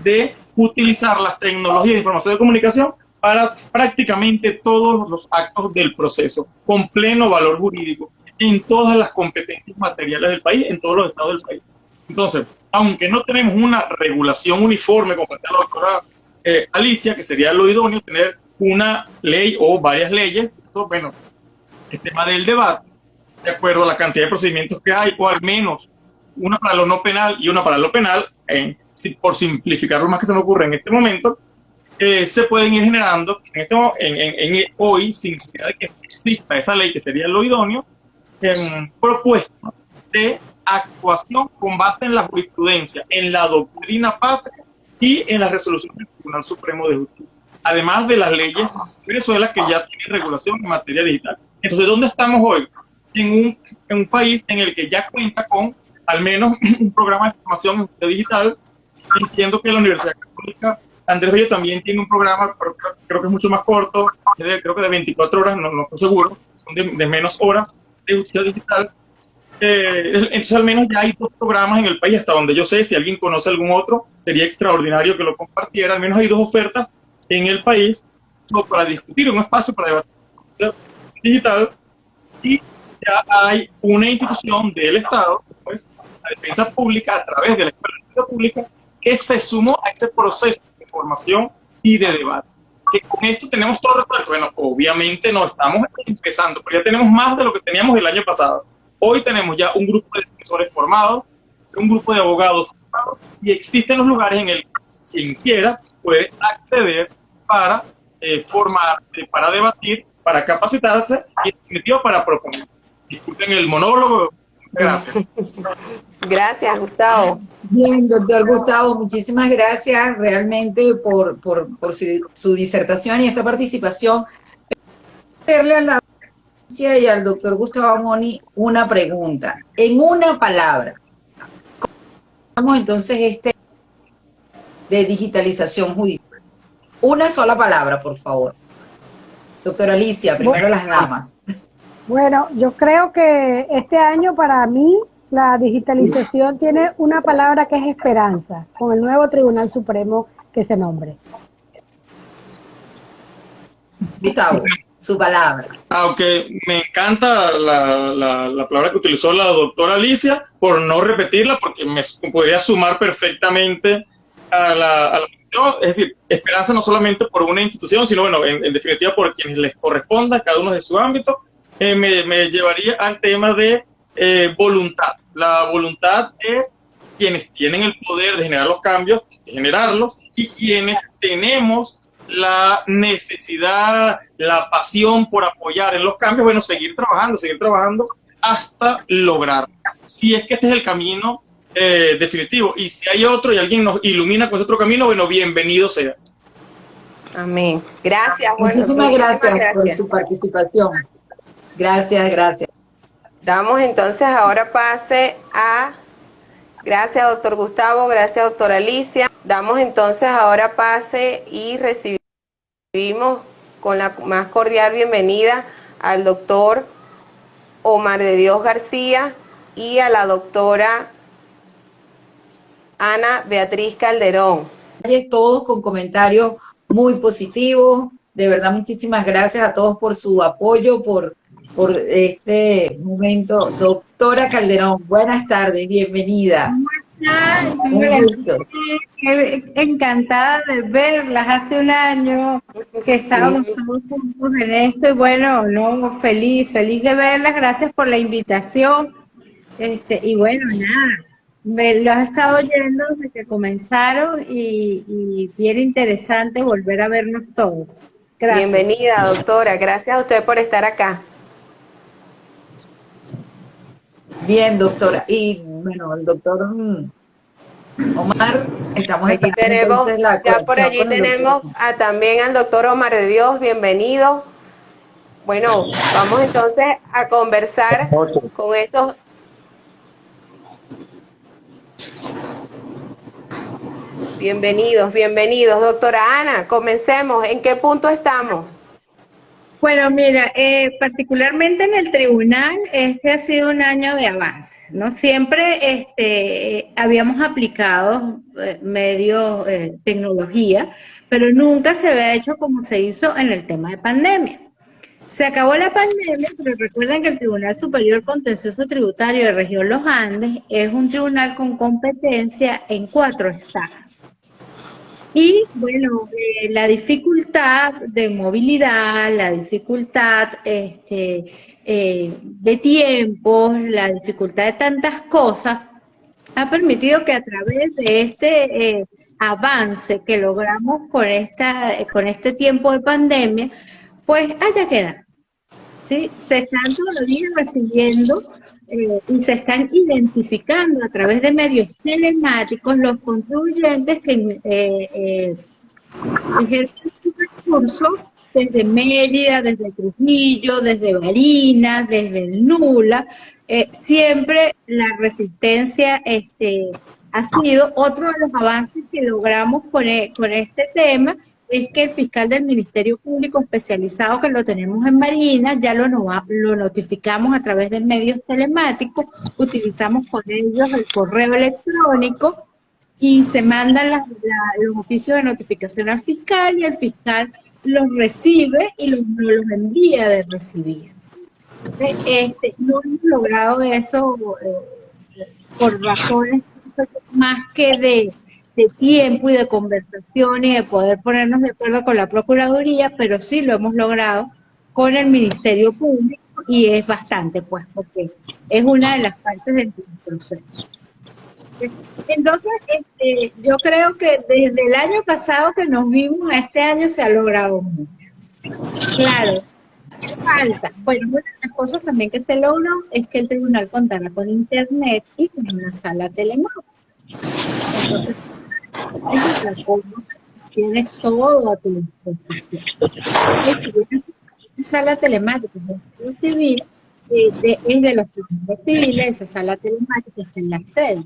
de utilizar las tecnologías de información y comunicación para prácticamente todos los actos del proceso, con pleno valor jurídico, en todas las competencias materiales del país, en todos los estados del país. Entonces, aunque no tenemos una regulación uniforme, como plantea la doctora Alicia, que sería lo idóneo tener una ley o varias leyes, esto, bueno, el tema del debate, de acuerdo a la cantidad de procedimientos que hay, o al menos una para lo no penal y una para lo penal, por simplificar lo más que se me ocurre en este momento, se pueden ir generando hoy, sin necesidad de que exista esa ley, que sería lo idóneo, propuestas de actuación con base en la jurisprudencia, en la doctrina patria y en las resoluciones del Tribunal Supremo de Justicia, además de las leyes de Venezuela que ya tienen regulación en materia digital. Entonces, ¿dónde estamos hoy? En un país en el que ya cuenta con al menos un programa de formación digital. Entiendo que la Universidad Católica Andrés Bello también tiene un programa, pero creo que es mucho más corto, creo que de 24 horas, no estoy seguro, son de menos horas de justicia digital. Entonces al menos ya hay 2 programas en el país, hasta donde yo sé. Si alguien conoce algún otro, sería extraordinario que lo compartiera. Al menos hay 2 ofertas en el país para discutir, un espacio para debatir digital, y ya hay una institución del Estado, pues, la Defensa Pública, a través de la Escuela de Defensa Pública, que se sumó a este proceso de formación y de debate. Que con esto tenemos todo resuelto. Bueno, obviamente no estamos empezando, pero ya tenemos más de lo que teníamos el año pasado. Hoy tenemos ya un grupo de defensores formados, un grupo de abogados formados, y existen los lugares en el que quien quiera puede acceder para formarse, para debatir, para capacitarse y en definitiva para proponer. Disculpen el monólogo. Gracias. Gracias, Gustavo. Bien, doctor Gustavo, muchísimas gracias realmente por su disertación y esta participación. Hacerle a la audiencia y al doctor Gustavo Moni una pregunta. En una palabra, ¿cómo entonces de digitalización judicial? Una sola palabra, por favor. Doctora Alicia, primero las damas. Bueno, yo creo que este año para mí la digitalización tiene una palabra que es esperanza, con el nuevo Tribunal Supremo que se nombre. Gustavo, su palabra. Aunque me encanta la palabra que utilizó la doctora Alicia, por no repetirla, porque me podría sumar perfectamente a la es decir, esperanza no solamente por una institución, sino bueno, en definitiva por quienes les corresponda, cada uno de su ámbito. Me llevaría al tema de voluntad, la voluntad de quienes tienen el poder de generar los cambios, de generarlos, y quienes tenemos la necesidad, la pasión por apoyar en los cambios, bueno, seguir trabajando hasta lograrlo. Si es que este es el camino definitivo, y si hay otro y alguien nos ilumina con ese otro camino, bueno, bienvenido sea. Amén. Gracias. Muchísimas gracias por su participación. Gracias. Damos entonces ahora pase a... Gracias, doctor Gustavo. Gracias, doctora Alicia. Damos entonces ahora pase y recibimos con la más cordial bienvenida al doctor Omar de Dios García y a la doctora Ana Beatriz Calderón. Todos con comentarios muy positivos. De verdad, muchísimas gracias a todos por su apoyo, por este momento. Doctora Calderón, buenas tardes, bienvenida. ¿Cómo están? Encantada de verlas. Hace un año que estábamos todos juntos en esto y bueno, no, feliz de verlas. Gracias por la invitación. Y bueno, nada, me lo he estado oyendo desde que comenzaron y bien interesante volver a vernos todos. Gracias. Bienvenida, doctora. Gracias a usted por estar acá. Bien, doctora. Y bueno, el doctor Omar, estamos aquí tenemos, ya por allí tenemos también al doctor Omar de Dios, bienvenido. Bueno, vamos entonces a conversar con estos. Bienvenidos. Doctora Ana, comencemos. ¿En qué punto estamos? Bueno, mira, particularmente en el tribunal, este ha sido un año de avances, ¿no? Siempre habíamos aplicado medios, tecnología, pero nunca se había hecho como se hizo en el tema de pandemia. Se acabó la pandemia, pero recuerden que el Tribunal Superior Contencioso Tributario de Región Los Andes es un tribunal con competencia en 4 estados. Y bueno, la dificultad de movilidad, la dificultad de tiempos, la dificultad de tantas cosas, ha permitido que a través de este avance que logramos con este tiempo de pandemia, pues haya quedado. ¿Sí? Se están todavía recibiendo y se están identificando a través de medios telemáticos los contribuyentes que ejercen su recurso desde Mérida, desde Trujillo, desde Barinas, desde el Nula. Siempre la resistencia ha sido otro de los avances que logramos con este tema. Es que el fiscal del Ministerio Público especializado, que lo tenemos en Barinas, ya lo notificamos a través de medios telemáticos, utilizamos con ellos el correo electrónico y se mandan los oficios de notificación al fiscal y el fiscal los recibe y nos los envía de recibir. No hemos logrado eso por razones más que de tiempo y de conversación y de poder ponernos de acuerdo con la Procuraduría, pero sí lo hemos logrado con el Ministerio Público y es bastante, pues, porque es una de las partes del proceso. Entonces, yo creo que desde el año pasado que nos vimos a este año se ha logrado mucho. Claro, ¿qué falta? Bueno, una de las cosas también que se logró es que el tribunal contara con internet y con una sala telemática. Entonces, tienes todo a tu disposición. Esa sala telemática es civil, es de los tribunales civiles, esa sala telemática está en la sede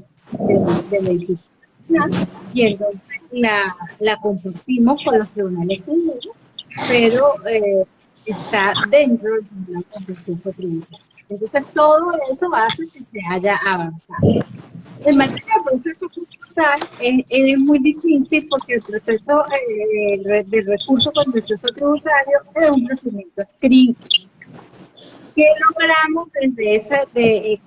del edificio nacional, y entonces la compartimos con los tribunales civiles, pero está dentro del Tribunal Contencioso Tributario. Entonces todo eso hace que se haya avanzado. En materia de proceso concursal es muy difícil porque el proceso de recurso contencioso tributario es un procedimiento escrito. ¿Qué logramos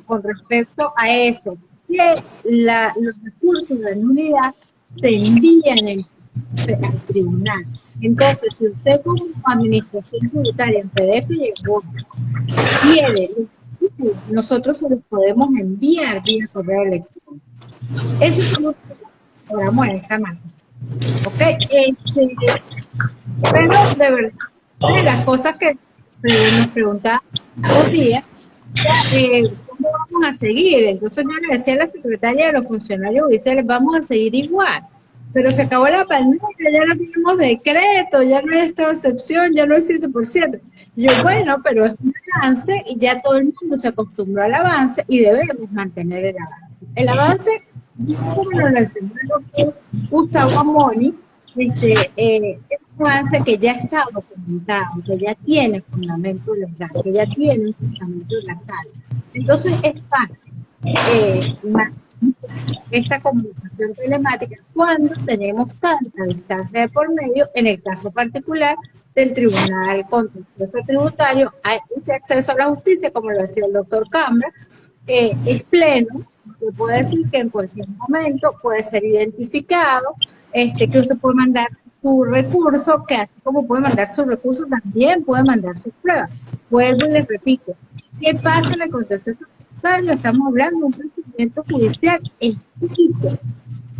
con respecto a eso? Que los recursos de nulidad se envían al tribunal. Entonces, si usted como administración tributaria en PDF llegó, quiere, nosotros se los podemos enviar vía correo electrónico. Eso es lo que logramos en esa máquina. ¿Ok? Pero de verdad, de las cosas que nos preguntaban los días, ¿cómo vamos a seguir? Entonces yo le decía a la secretaria de los funcionarios judiciales, vamos a seguir igual. Pero se acabó la pandemia, ya no tenemos decreto, ya no hay estado de excepción, ya no hay 7%. Yo, bueno, pero es un avance y ya todo el mundo se acostumbró al avance y debemos mantener el avance. El avance, como nos lo enseñó el doctor Gustavo Amoni, es un avance que ya está documentado, que ya tiene fundamento legal, que ya tiene un fundamento en la sala. Entonces es fácil esta comunicación telemática cuando tenemos tanta distancia de por medio, en el caso particular del Tribunal Contencioso Tributario, hay ese acceso a la justicia, como lo decía el doctor Cambra, es pleno, que puede decir que en cualquier momento puede ser identificado, que usted puede mandar su recurso, que así como puede mandar su recurso, también puede mandar sus pruebas. Vuelvo y les repito, ¿qué pasa en el contencioso tributario? Estamos hablando de un procedimiento judicial escrito,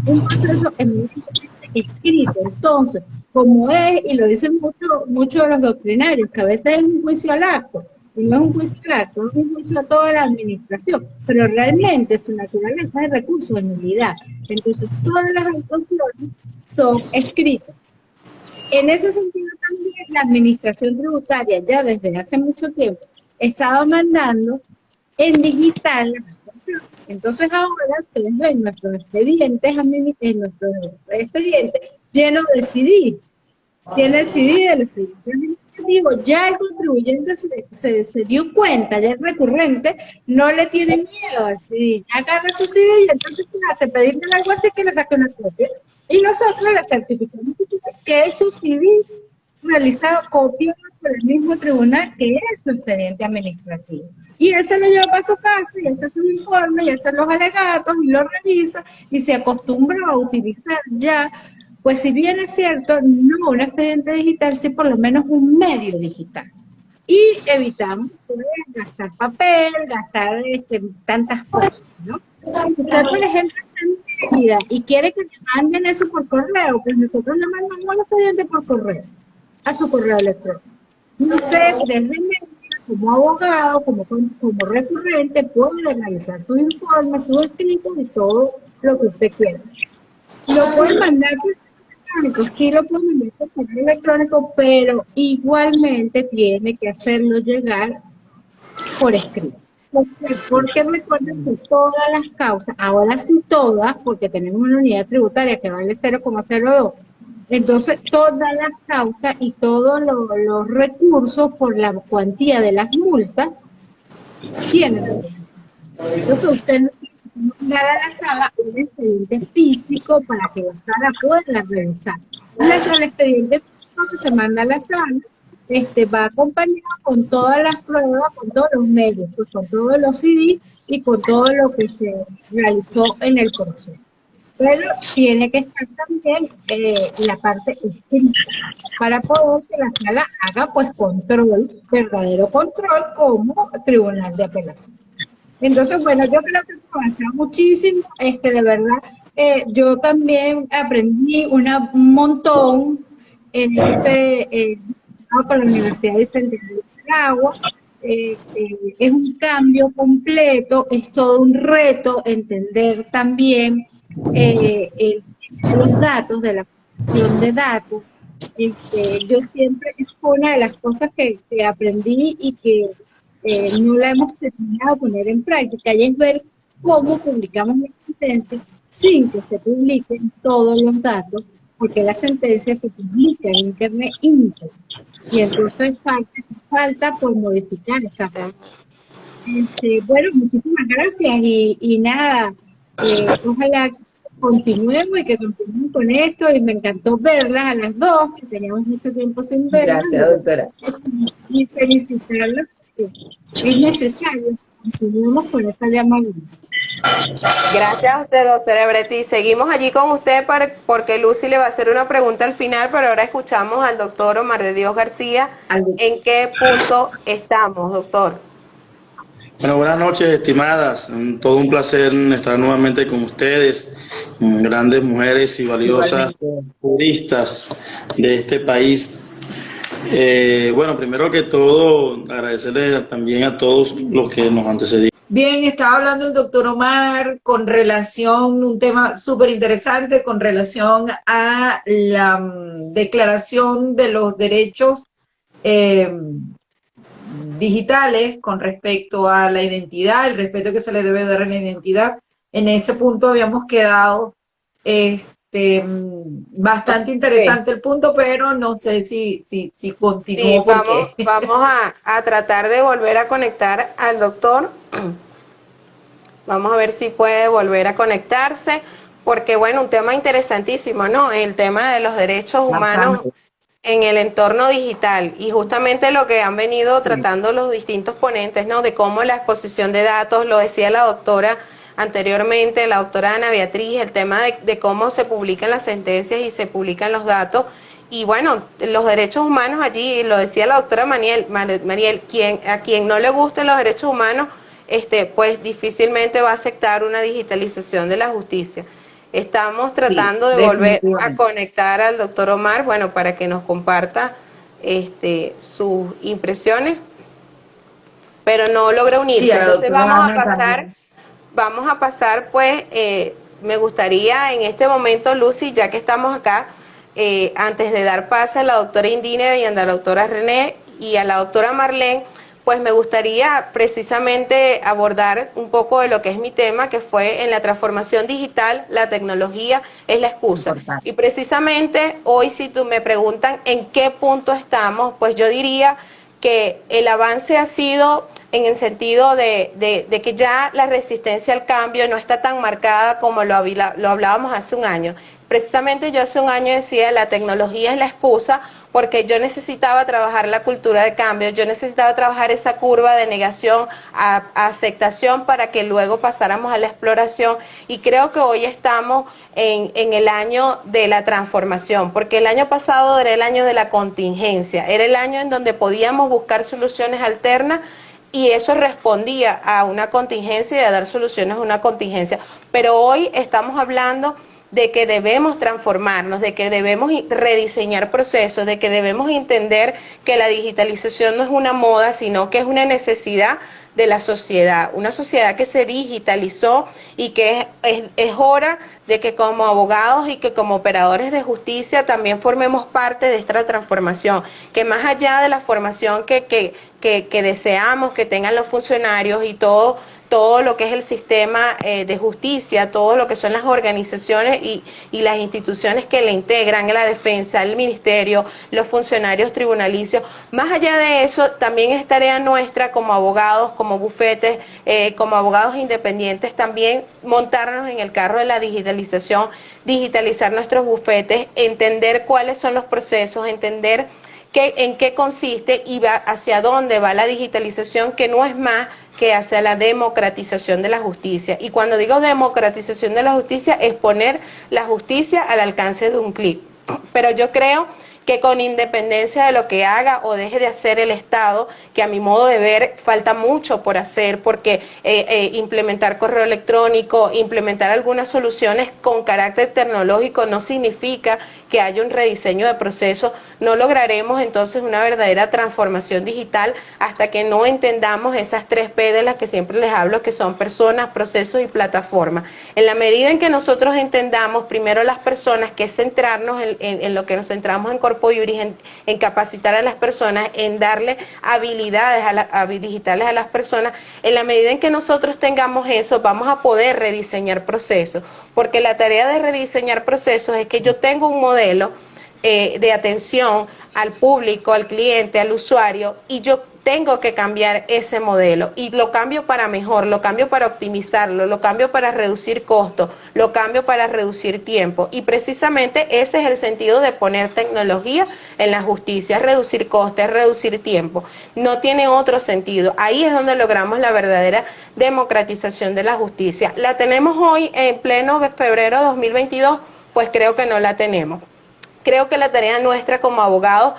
un proceso eminentemente escrito. Entonces, como es, y lo dicen muchos de los doctrinarios, que a veces es un juicio al acto, y no es un juicio al acto, es un juicio a toda la administración, pero realmente su naturaleza es recurso de nulidad. Entonces, todas las actuaciones son escritas. En ese sentido también la administración tributaria ya desde hace mucho tiempo estaba mandando en digital las actuaciones. Entonces ahora ustedes ven nuestros expedientes llenos de CD. Tiene el CD del expediente administrativo administrativo, ya el contribuyente se dio cuenta, ya el recurrente no le tiene miedo al CDI, ya agarra su CDI y entonces ¿qué hace? Pedirle algo así que le saque una copia. Y nosotros le certificamos que es su CD realizado, copiado por el mismo tribunal que es su expediente administrativo. Y él se lo lleva para su casa y hace su informe y hace los alegatos y lo revisa y se acostumbró a utilizar ya, pues si bien es cierto, no un expediente digital, sí por lo menos un medio digital. Y evitamos gastar papel, gastar tantas cosas, ¿no? Si usted, por ejemplo, está en Mérida y quiere que le manden eso por correo, pues nosotros le mandamos el expediente por correo, a su correo electrónico. Y usted, desde Mérida, como abogado, como recurrente, puede realizar sus informes, sus escritos y todo lo que usted quiera. Lo puede mandar por correo electrónico, sí lo puede mandar por correo electrónico, pero igualmente tiene que hacerlo llegar por escrito. Porque recuerden que todas las causas, ahora sí todas, porque tenemos una unidad tributaria que vale 0,02, entonces todas las causas y todos los recursos por la cuantía de las multas tienen. Entonces usted no tiene que mandar a la sala un expediente físico para que la sala pueda revisar. El expediente físico que se manda a la sala va acompañado con todas las pruebas, con todos los medios, pues con todos los CD y con todo lo que se realizó en el proceso. Pero tiene que estar también la parte escrita para poder que la sala haga pues control, verdadero control como tribunal de apelación. Entonces, bueno, yo creo que avanzamos muchísimo, de verdad, yo también aprendí un montón en con la Universidad Bicentenario de Aragua. Es un cambio completo, es todo un reto entender también los datos, de la protección de datos. Yo siempre, fue una de las cosas que aprendí y que no la hemos terminado de poner en práctica, y es ver cómo publicamos la sentencia sin que se publiquen todos los datos, porque la sentencia se publica en internet y entonces falta por modificar esa parte. Bueno, muchísimas gracias y nada, ojalá continuemos y que continuemos con esto, y me encantó verlas a las dos, que teníamos mucho tiempo sin verlas. Gracias, doctora. Y felicitarlas, porque es necesario que continuemos con esa llamada. Gracias a usted, doctora Ebretti. Seguimos allí con usted porque Lucy le va a hacer una pregunta al final, pero ahora escuchamos al doctor Omar de Dios García. ¿En qué punto estamos, doctor? Bueno, buenas noches, estimadas. Todo un placer estar nuevamente con ustedes, grandes mujeres y valiosas juristas de este país. Bueno, primero que todo, agradecerle también a todos los que nos antecedieron. Bien, estaba hablando el doctor Omar con relación, un tema súper interesante con relación a la declaración de los derechos digitales con respecto a la identidad, el respeto que se le debe dar a la identidad. En ese punto habíamos quedado bastante interesante el punto, pero no sé si continúo. Sí, vamos a tratar de volver a conectar al doctor. Vamos a ver si puede volver a conectarse, porque bueno, un tema interesantísimo, ¿no? El tema de los derechos humanos en el entorno digital, y justamente lo que han venido tratando los distintos ponentes, ¿no? De cómo la exposición de datos, lo decía la doctora anteriormente, la doctora Ana Beatriz, el tema de cómo se publican las sentencias y se publican los datos, y bueno, los derechos humanos allí, lo decía la doctora Mariel, a quien no le gusten los derechos humanos, pues difícilmente va a aceptar una digitalización de la justicia. Estamos tratando de volver a conectar al doctor Omar, bueno, para que nos comparta sus impresiones, pero no logra unirse. Entonces vamos a pasar, pues, me gustaría en este momento, Lucy, ya que estamos acá, antes de dar pase a la doctora Indine y a la doctora René y a la doctora Marlene, pues me gustaría precisamente abordar un poco de lo que es mi tema, que fue en la transformación digital, la tecnología es la excusa. Importante. Y precisamente hoy, si tú me preguntan en qué punto estamos, pues yo diría que el avance ha sido en el sentido de que ya la resistencia al cambio no está tan marcada como lo hablábamos hace un año. Precisamente yo hace un año decía, la tecnología es la excusa, porque yo necesitaba trabajar la cultura de cambio, yo necesitaba trabajar esa curva de negación a aceptación para que luego pasáramos a la exploración, y creo que hoy estamos en el año de la transformación, porque el año pasado era el año de la contingencia, era el año en donde podíamos buscar soluciones alternas, y eso respondía a una contingencia y a dar soluciones a una contingencia. Pero hoy estamos hablando de que debemos transformarnos, de que debemos rediseñar procesos, de que debemos entender que la digitalización no es una moda, sino que es una necesidad de la sociedad, una sociedad que se digitalizó, y que es hora de que como abogados y que como operadores de justicia también formemos parte de esta transformación, que más allá de la formación que deseamos que tengan los funcionarios y todo lo que es el sistema de justicia, todo lo que son las organizaciones y las instituciones que le integran, la defensa, el ministerio, los funcionarios tribunalicios. Más allá de eso, también es tarea nuestra como abogados, como bufetes, como abogados independientes, también montarnos en el carro de la digitalización, digitalizar nuestros bufetes, entender cuáles son los procesos, entender en qué consiste y hacia dónde va la digitalización, que no es más que hacia la democratización de la justicia. Y cuando digo democratización de la justicia, es poner la justicia al alcance de un clic. Pero yo creo que con independencia de lo que haga o deje de hacer el Estado, que a mi modo de ver falta mucho por hacer, porque implementar correo electrónico, implementar algunas soluciones con carácter tecnológico no significa que haya un rediseño de procesos. No lograremos entonces una verdadera transformación digital hasta que no entendamos esas 3P de las que siempre les hablo, que son personas, procesos y plataformas. En la medida en que nosotros entendamos primero las personas, que es centrarnos en lo que nos centramos en Corpo Juris, en capacitar a las personas, en darle habilidades digitales a las personas, en la medida en que nosotros tengamos eso, vamos a poder rediseñar procesos, porque la tarea de rediseñar procesos es que yo tengo un modelo de atención al público, al cliente, al usuario, y yo tengo que cambiar ese modelo, y lo cambio para mejor, lo cambio para optimizarlo, lo cambio para reducir costos, lo cambio para reducir tiempo, y precisamente ese es el sentido de poner tecnología en la justicia, reducir costes, reducir tiempo, no tiene otro sentido. Ahí es donde logramos la verdadera democratización de la justicia. ¿La tenemos hoy en pleno febrero de 2022? Pues creo que no la tenemos. Creo que la tarea nuestra como abogados,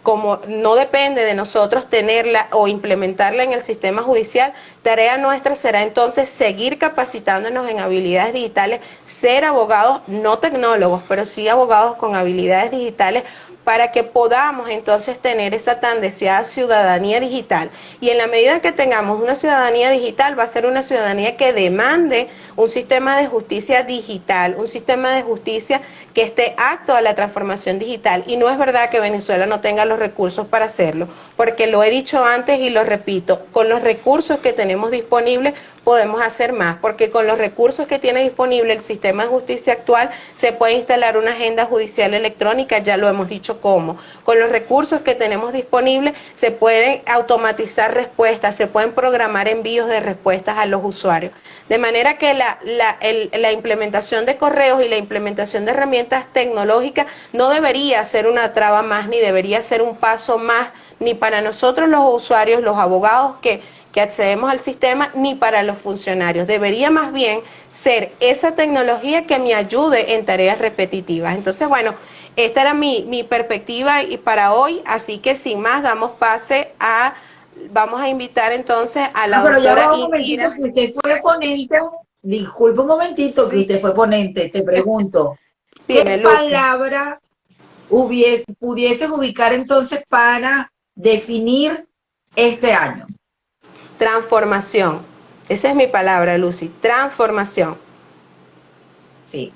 como no depende de nosotros tenerla o implementarla en el sistema judicial, tarea nuestra será entonces seguir capacitándonos en habilidades digitales, ser abogados, no tecnólogos, pero sí abogados con habilidades digitales, para que podamos entonces tener esa tan deseada ciudadanía digital. Y en la medida que tengamos una ciudadanía digital, va a ser una ciudadanía que demande un sistema de justicia digital, un sistema de justicia que esté apto a la transformación digital. Y no es verdad que Venezuela no tenga los recursos para hacerlo, porque lo he dicho antes y lo repito, con los recursos que tenemos disponibles podemos hacer más, porque con los recursos que tiene disponible el sistema de justicia actual se puede instalar una agenda judicial electrónica, ya lo hemos dicho cómo. Con los recursos que tenemos disponibles se pueden automatizar respuestas, se pueden programar envíos de respuestas a los usuarios. De manera que la implementación de correos y la implementación de herramientas tecnológicas no debería ser una traba más, ni debería ser un paso más, ni para nosotros los usuarios, los abogados que accedemos al sistema, ni para los funcionarios. Debería más bien ser esa tecnología que me ayude en tareas repetitivas. Entonces, bueno, esta era mi perspectiva y para hoy, así que sin más damos pase a, vamos a invitar entonces a la pero ya doctora va un momentito, que usted fue ponente, disculpe un momentito, que usted fue ponente, te pregunto, Dime, ¿qué Lucy. palabra pudieses ubicar entonces para definir este año? Transformación. Esa es mi palabra, Lucy. Transformación. Sí.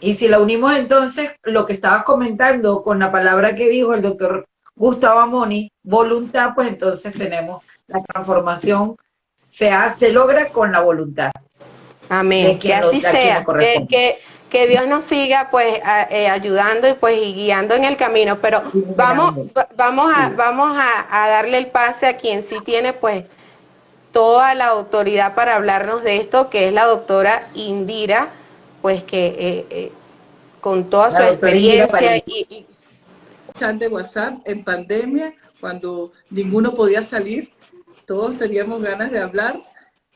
Y si la unimos entonces, lo que estabas comentando con la palabra que dijo el doctor Gustavo Amoni, voluntad, pues entonces tenemos la transformación, se logra con la voluntad. Amén, que así sea, que Dios nos siga pues ayudando y pues y guiando en el camino, pero vamos a darle el pase a quien sí tiene pues toda la autoridad para hablarnos de esto, que es la doctora Indira, pues que con toda su experiencia y chat de WhatsApp en pandemia, cuando ninguno podía salir, todos teníamos ganas de hablar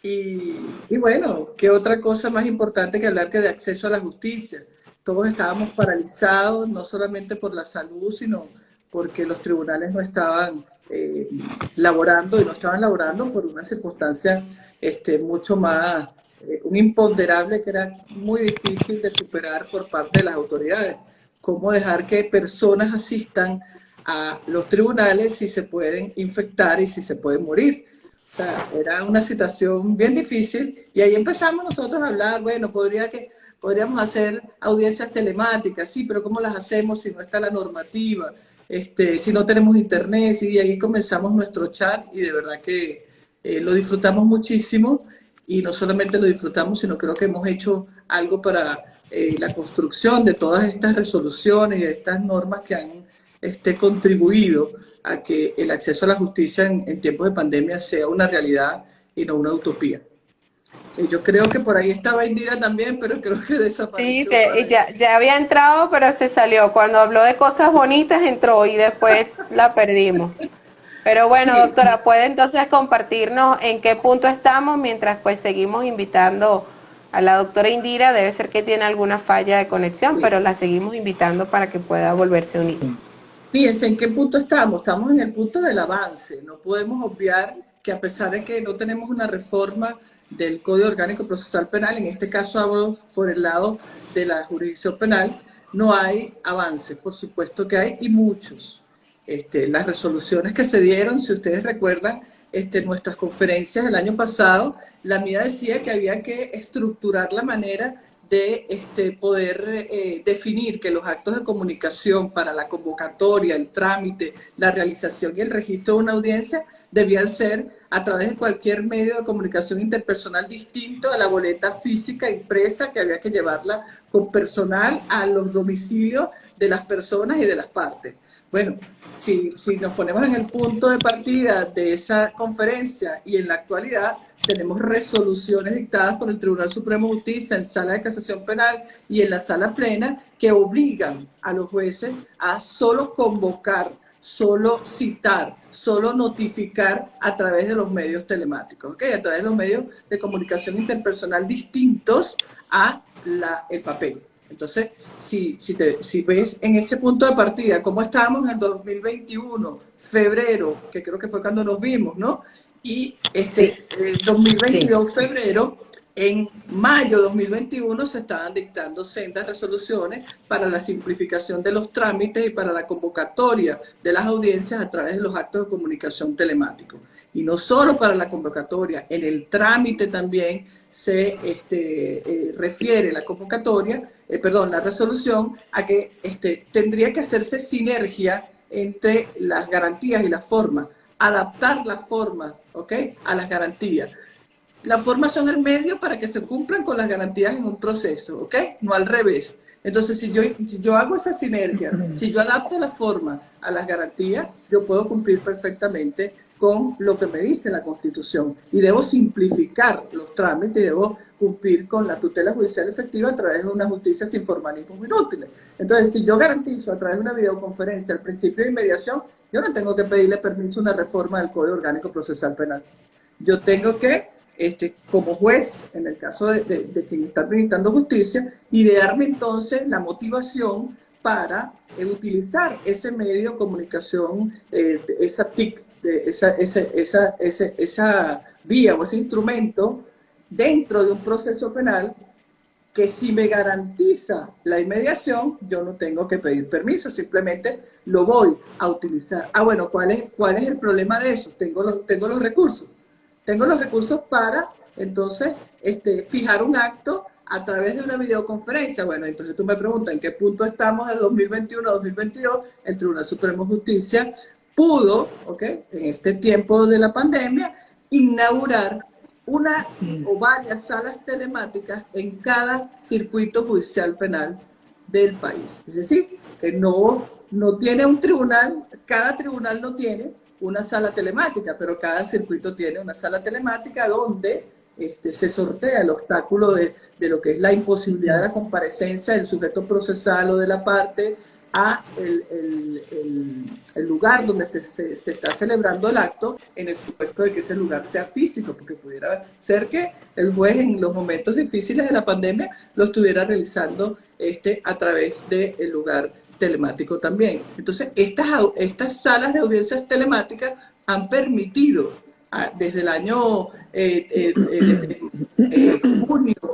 y bueno, ¿qué otra cosa más importante que hablar que de acceso a la justicia? Todos estábamos paralizados, no solamente por la salud, sino porque los tribunales no estaban laborando y no estaban laborando por una circunstancia mucho más, un imponderable que era muy difícil de superar por parte de las autoridades. Cómo dejar que personas asistan a los tribunales si se pueden infectar y si se pueden morir. O sea, era una situación bien difícil y ahí empezamos nosotros a hablar, bueno, podríamos hacer audiencias telemáticas, sí, pero ¿cómo las hacemos si no está la normativa? Si no tenemos internet, y ahí comenzamos nuestro chat y de verdad que lo disfrutamos muchísimo y no solamente lo disfrutamos, sino creo que hemos hecho algo para la construcción de todas estas resoluciones y de estas normas que han contribuido a que el acceso a la justicia en tiempos de pandemia sea una realidad y no una utopía. Yo creo que por ahí estaba Indira también, pero creo que desapareció. Sí, ya había entrado, pero se salió. Cuando habló de cosas bonitas entró y después la perdimos. Pero bueno, sí. Doctora, ¿puede entonces compartirnos en qué punto estamos mientras pues seguimos invitando a la doctora Indira? Debe ser que tiene alguna falla de conexión, sí, pero la seguimos invitando para que pueda volverse a unir. Fíjense en qué punto estamos. Estamos en el punto del avance. No podemos obviar que a pesar de que no tenemos una reforma del Código Orgánico Procesal Penal, en este caso hablo por el lado de la jurisdicción penal, no hay avances. Por supuesto que hay, y muchos. Las resoluciones que se dieron, si ustedes recuerdan, nuestras conferencias del año pasado, la mía decía que había que estructurar la manera de poder definir que los actos de comunicación para la convocatoria, el trámite, la realización y el registro de una audiencia debían ser a través de cualquier medio de comunicación interpersonal distinto a la boleta física impresa, que había que llevarla con personal a los domicilios de las personas y de las partes. Bueno, si nos ponemos en el punto de partida de esa conferencia y en la actualidad, tenemos resoluciones dictadas por el Tribunal Supremo de Justicia en sala de casación penal y en la sala plena que obligan a los jueces a solo convocar, solo citar, solo notificar a través de los medios telemáticos, ¿ok? A través de los medios de comunicación interpersonal distintos a el papel. Entonces, si ves en ese punto de partida cómo estábamos en el 2021, febrero, que creo que fue cuando nos vimos, ¿no? Y 2022, sí, febrero, en mayo de 2021 se estaban dictando sendas resoluciones para la simplificación de los trámites y para la convocatoria de las audiencias a través de los actos de comunicación telemáticos. Y no solo para la convocatoria, en el trámite también se refiere la convocatoria, la resolución, a que tendría que hacerse sinergia entre las garantías y las formas, adaptar las formas, ¿ok?, a las garantías. Las formas son el medio para que se cumplan con las garantías en un proceso, ¿ok? No al revés. Entonces, si yo hago esa sinergia, si yo adapto la forma a las garantías, yo puedo cumplir perfectamente con lo que me dice la Constitución. Y debo simplificar los trámites y debo cumplir con la tutela judicial efectiva a través de una justicia sin formalismos inútiles. Entonces, si yo garantizo a través de una videoconferencia el principio de inmediación, yo no tengo que pedirle permiso a una reforma del Código Orgánico Procesal Penal. Yo tengo que, como juez, en el caso de quien está administrando justicia, idearme entonces la motivación para utilizar ese medio de comunicación, esa TIC, esa vía o ese instrumento dentro de un proceso penal que si me garantiza la inmediación, yo no tengo que pedir permiso, simplemente lo voy a utilizar. Ah, bueno, ¿cuál es el problema de eso? Tengo los recursos. Tengo los recursos para, entonces, fijar un acto a través de una videoconferencia. Bueno, entonces tú me preguntas en qué punto estamos de 2021 a 2022. El Tribunal Supremo de Justicia pudo, ¿ok?, en este tiempo de la pandemia, inaugurar una o varias salas telemáticas en cada circuito judicial penal del país. Es decir, que no tiene un tribunal, cada tribunal no tiene una sala telemática, pero cada circuito tiene una sala telemática donde se sortea el obstáculo de lo que es la imposibilidad de la comparecencia del sujeto procesal o de la parte a el lugar donde se está celebrando el acto, en el supuesto de que ese lugar sea físico, porque pudiera ser que el juez en los momentos difíciles de la pandemia lo estuviera realizando a través del lugar telemático también. Entonces, estas salas de audiencias telemáticas han permitido desde el año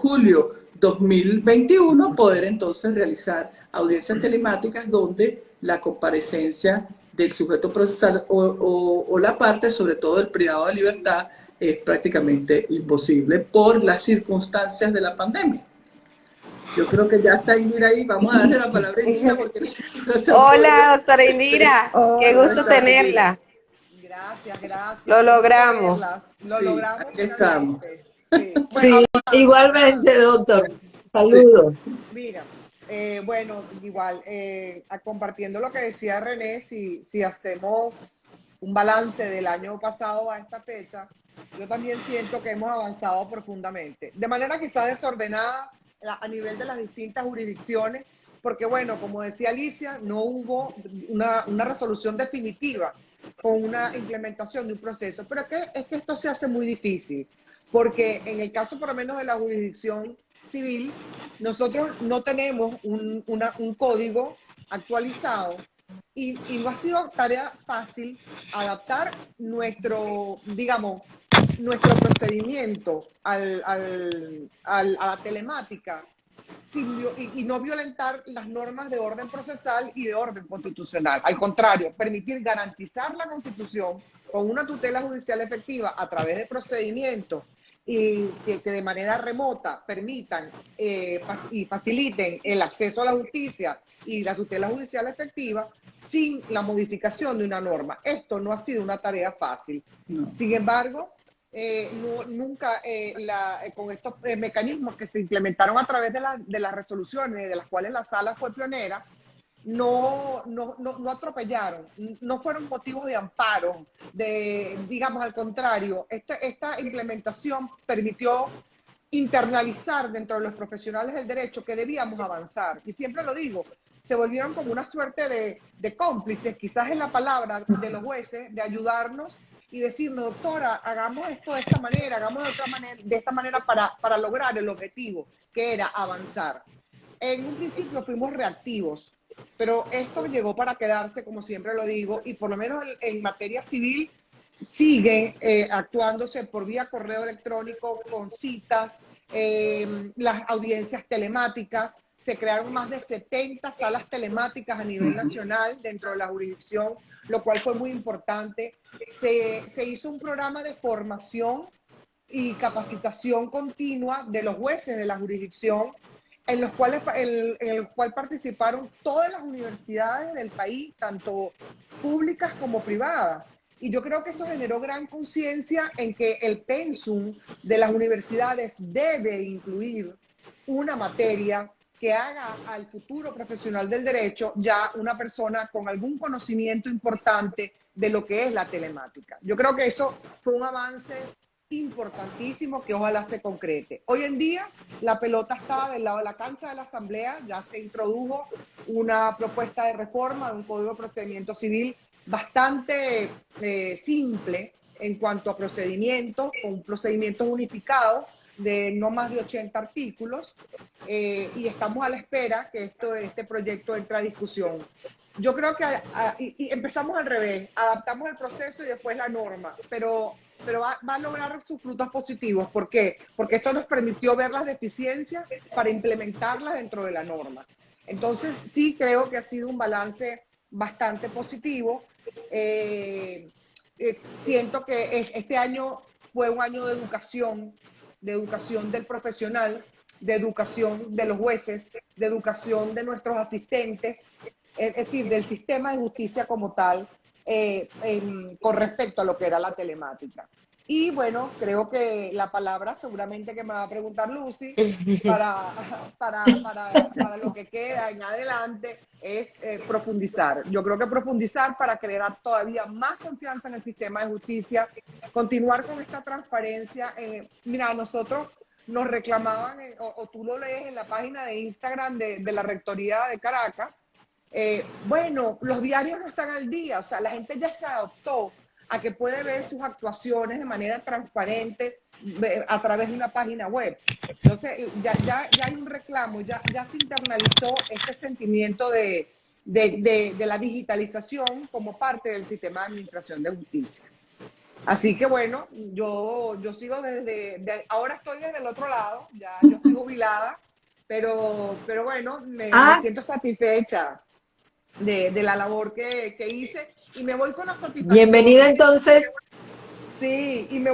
julio 2021 poder entonces realizar audiencias telemáticas donde la comparecencia del sujeto procesal o la parte, sobre todo el privado de libertad, es prácticamente imposible por las circunstancias de la pandemia. Yo creo que ya está Indira ahí. Vamos a darle la palabra a Indira. Porque Hola, doctora Indira. Qué gusto tenerla. Gracias. Lo logramos. Lo logramos. Aquí estamos. Sí, sí, igualmente, doctor. Saludos. Mira, bueno, igual, compartiendo lo que decía René, si hacemos un balance del año pasado a esta fecha, yo también siento que hemos avanzado profundamente. De manera quizás desordenada a nivel de las distintas jurisdicciones, porque bueno, como decía Alicia, no hubo una resolución definitiva con una implementación de un proceso, pero es que esto se hace muy difícil, porque en el caso por lo menos de la jurisdicción civil, nosotros no tenemos un código actualizado y no ha sido tarea fácil adaptar nuestro procedimiento a la telemática y no violentar las normas de orden procesal y de orden constitucional. Al contrario, permitir garantizar la Constitución con una tutela judicial efectiva a través de procedimientos y que de manera remota permitan y faciliten el acceso a la justicia y la tutela judicial efectiva sin la modificación de una norma. Esto no ha sido una tarea fácil. No. Sin embargo, nunca con estos mecanismos que se implementaron a través de las resoluciones de las cuales la sala fue pionera, no atropellaron, no fueron motivos de amparo, digamos al contrario, esta implementación permitió internalizar dentro de los profesionales del derecho que debíamos avanzar. Y siempre lo digo, se volvieron como una suerte de cómplices, quizás es la palabra, de los jueces, de ayudarnos y decirnos, doctora, hagamos esto de esta manera, hagamos de esta manera para lograr el objetivo, que era avanzar. En un principio fuimos reactivos, pero esto llegó para quedarse, como siempre lo digo, y por lo menos en materia civil sigue actuándose por vía correo electrónico, con citas, las audiencias telemáticas. Se crearon más de 70 salas telemáticas a nivel nacional dentro de la jurisdicción, lo cual fue muy importante. Se hizo un programa de formación y capacitación continua de los jueces de la jurisdicción, en el cual participaron todas las universidades del país, tanto públicas como privadas. Y yo creo que eso generó gran conciencia en que el pensum de las universidades debe incluir una materia que haga al futuro profesional del derecho ya una persona con algún conocimiento importante de lo que es la telemática. Yo creo que eso fue un avance importantísimo que ojalá se concrete. Hoy en día la pelota está del lado de la cancha de la Asamblea, ya se introdujo una propuesta de reforma de un Código de Procedimiento Civil bastante simple en cuanto a procedimientos, con procedimientos unificados de no más de 80 artículos, y estamos a la espera que este proyecto entre a discusión. Yo creo que y empezamos al revés, adaptamos el proceso y después la norma, pero va a lograr sus frutos positivos. ¿Por qué? Porque esto nos permitió ver las deficiencias para implementarlas dentro de la norma. Entonces, sí creo que ha sido un balance bastante positivo. Siento que este año fue un año de educación del profesional, de educación de los jueces, de educación de nuestros asistentes, es decir, del sistema de justicia como tal, con respecto a lo que era la telemática. Y bueno, creo que la palabra seguramente que me va a preguntar Lucy para lo que queda en adelante es profundizar. Yo creo que profundizar para crear todavía más confianza en el sistema de justicia, continuar con esta transparencia. Mira, nosotros nos reclamaban, o tú lo lees en la página de Instagram de la Rectoría de Caracas, bueno, los diarios no están al día, o sea, la gente ya se adoptó a que puede ver sus actuaciones de manera transparente a través de una página web. Entonces, ya hay un reclamo, ya se internalizó este sentimiento de la digitalización como parte del sistema de administración de justicia. Así que bueno, yo sigo ahora estoy desde el otro lado, ya yo estoy jubilada, pero bueno, me siento satisfecha de la labor que hice. Y me voy con la satisfacción. Bienvenida entonces. Sí, y me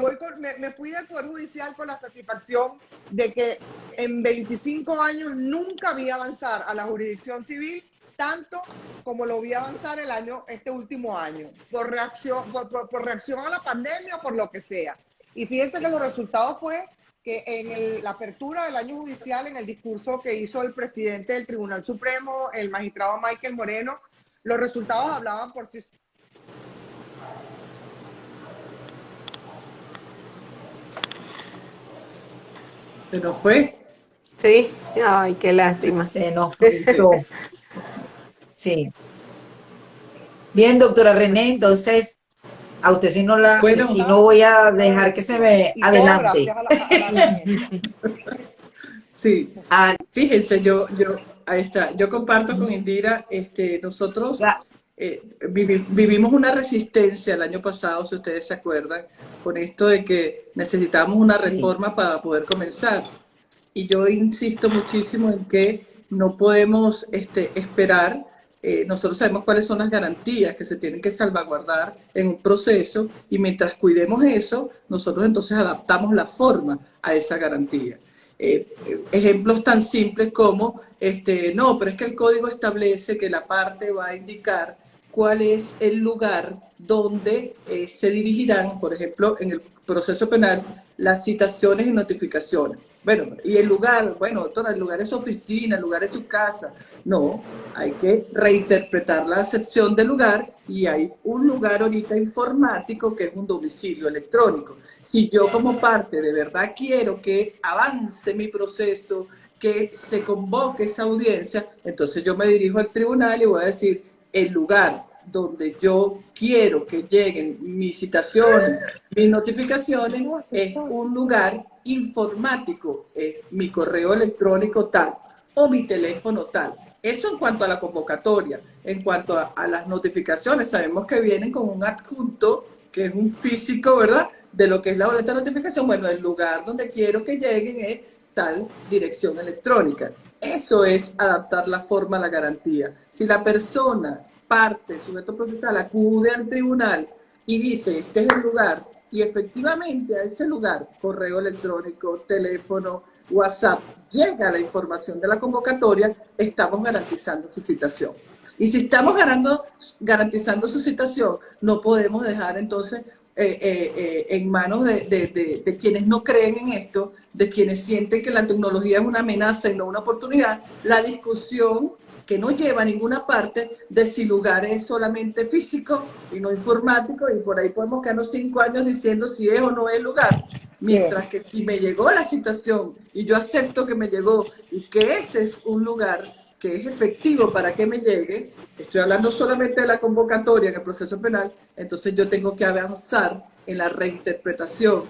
fui del Poder Judicial con la satisfacción de que en 25 años nunca vi avanzar a la jurisdicción civil tanto como lo vi avanzar este último año, por reacción a la pandemia o por lo que sea. Y fíjense que los resultados fue que en la apertura del año judicial, en el discurso que hizo el presidente del Tribunal Supremo, el magistrado Michael Moreno, los resultados hablaban por sí solos. ¿Se nos fue? Sí, ay, qué lástima. Se nos cruzó. Sí. Bien, doctora René, entonces, a usted si no no voy a dejar que se me adelante. Sí. Fíjense, ahí está, yo comparto con Indira, nosotros vivimos una resistencia el año pasado, si ustedes se acuerdan, con esto de que necesitamos una reforma para poder comenzar. Y yo insisto muchísimo en que no podemos esperar. Nosotros sabemos cuáles son las garantías que se tienen que salvaguardar en un proceso, y mientras cuidemos eso, nosotros entonces adaptamos la forma a esa garantía. Ejemplos tan simples como, no, pero es que el código establece que la parte va a indicar cuál es el lugar donde se dirigirán, por ejemplo, en el proceso penal, las citaciones y notificaciones. Bueno, y el lugar, bueno, doctora, el lugar es su oficina, el lugar es su casa. No, hay que reinterpretar la acepción del lugar, y hay un lugar ahorita informático que es un domicilio electrónico. Si yo como parte de verdad quiero que avance mi proceso, que se convoque esa audiencia, entonces yo me dirijo al tribunal y voy a decir, el lugar donde yo quiero que lleguen mis citaciones, mis notificaciones, es un lugar informático, es mi correo electrónico tal o mi teléfono tal. Eso en cuanto a la convocatoria. En cuanto a las notificaciones, sabemos que vienen con un adjunto, que es un físico, ¿verdad?, de lo que es la boleta de notificación. Bueno, el lugar donde quiero que lleguen es tal dirección electrónica. Eso es adaptar la forma a la garantía. Si la persona, parte, sujeto procesal, acude al tribunal y dice, este es el lugar, y efectivamente a ese lugar, correo electrónico, teléfono, WhatsApp, llega la información de la convocatoria, estamos garantizando su citación. Y si estamos garantizando su citación, no podemos dejar entonces en manos de quienes no creen en esto, de quienes sienten que la tecnología es una amenaza y no una oportunidad, la discusión que no lleva a ninguna parte de si lugar es solamente físico y no informático, y por ahí podemos quedarnos 5 años diciendo si es o no es lugar. Mientras que si me llegó la citación y yo acepto que me llegó y que ese es un lugar que es efectivo para que me llegue, estoy hablando solamente de la convocatoria en el proceso penal, entonces yo tengo que avanzar en la reinterpretación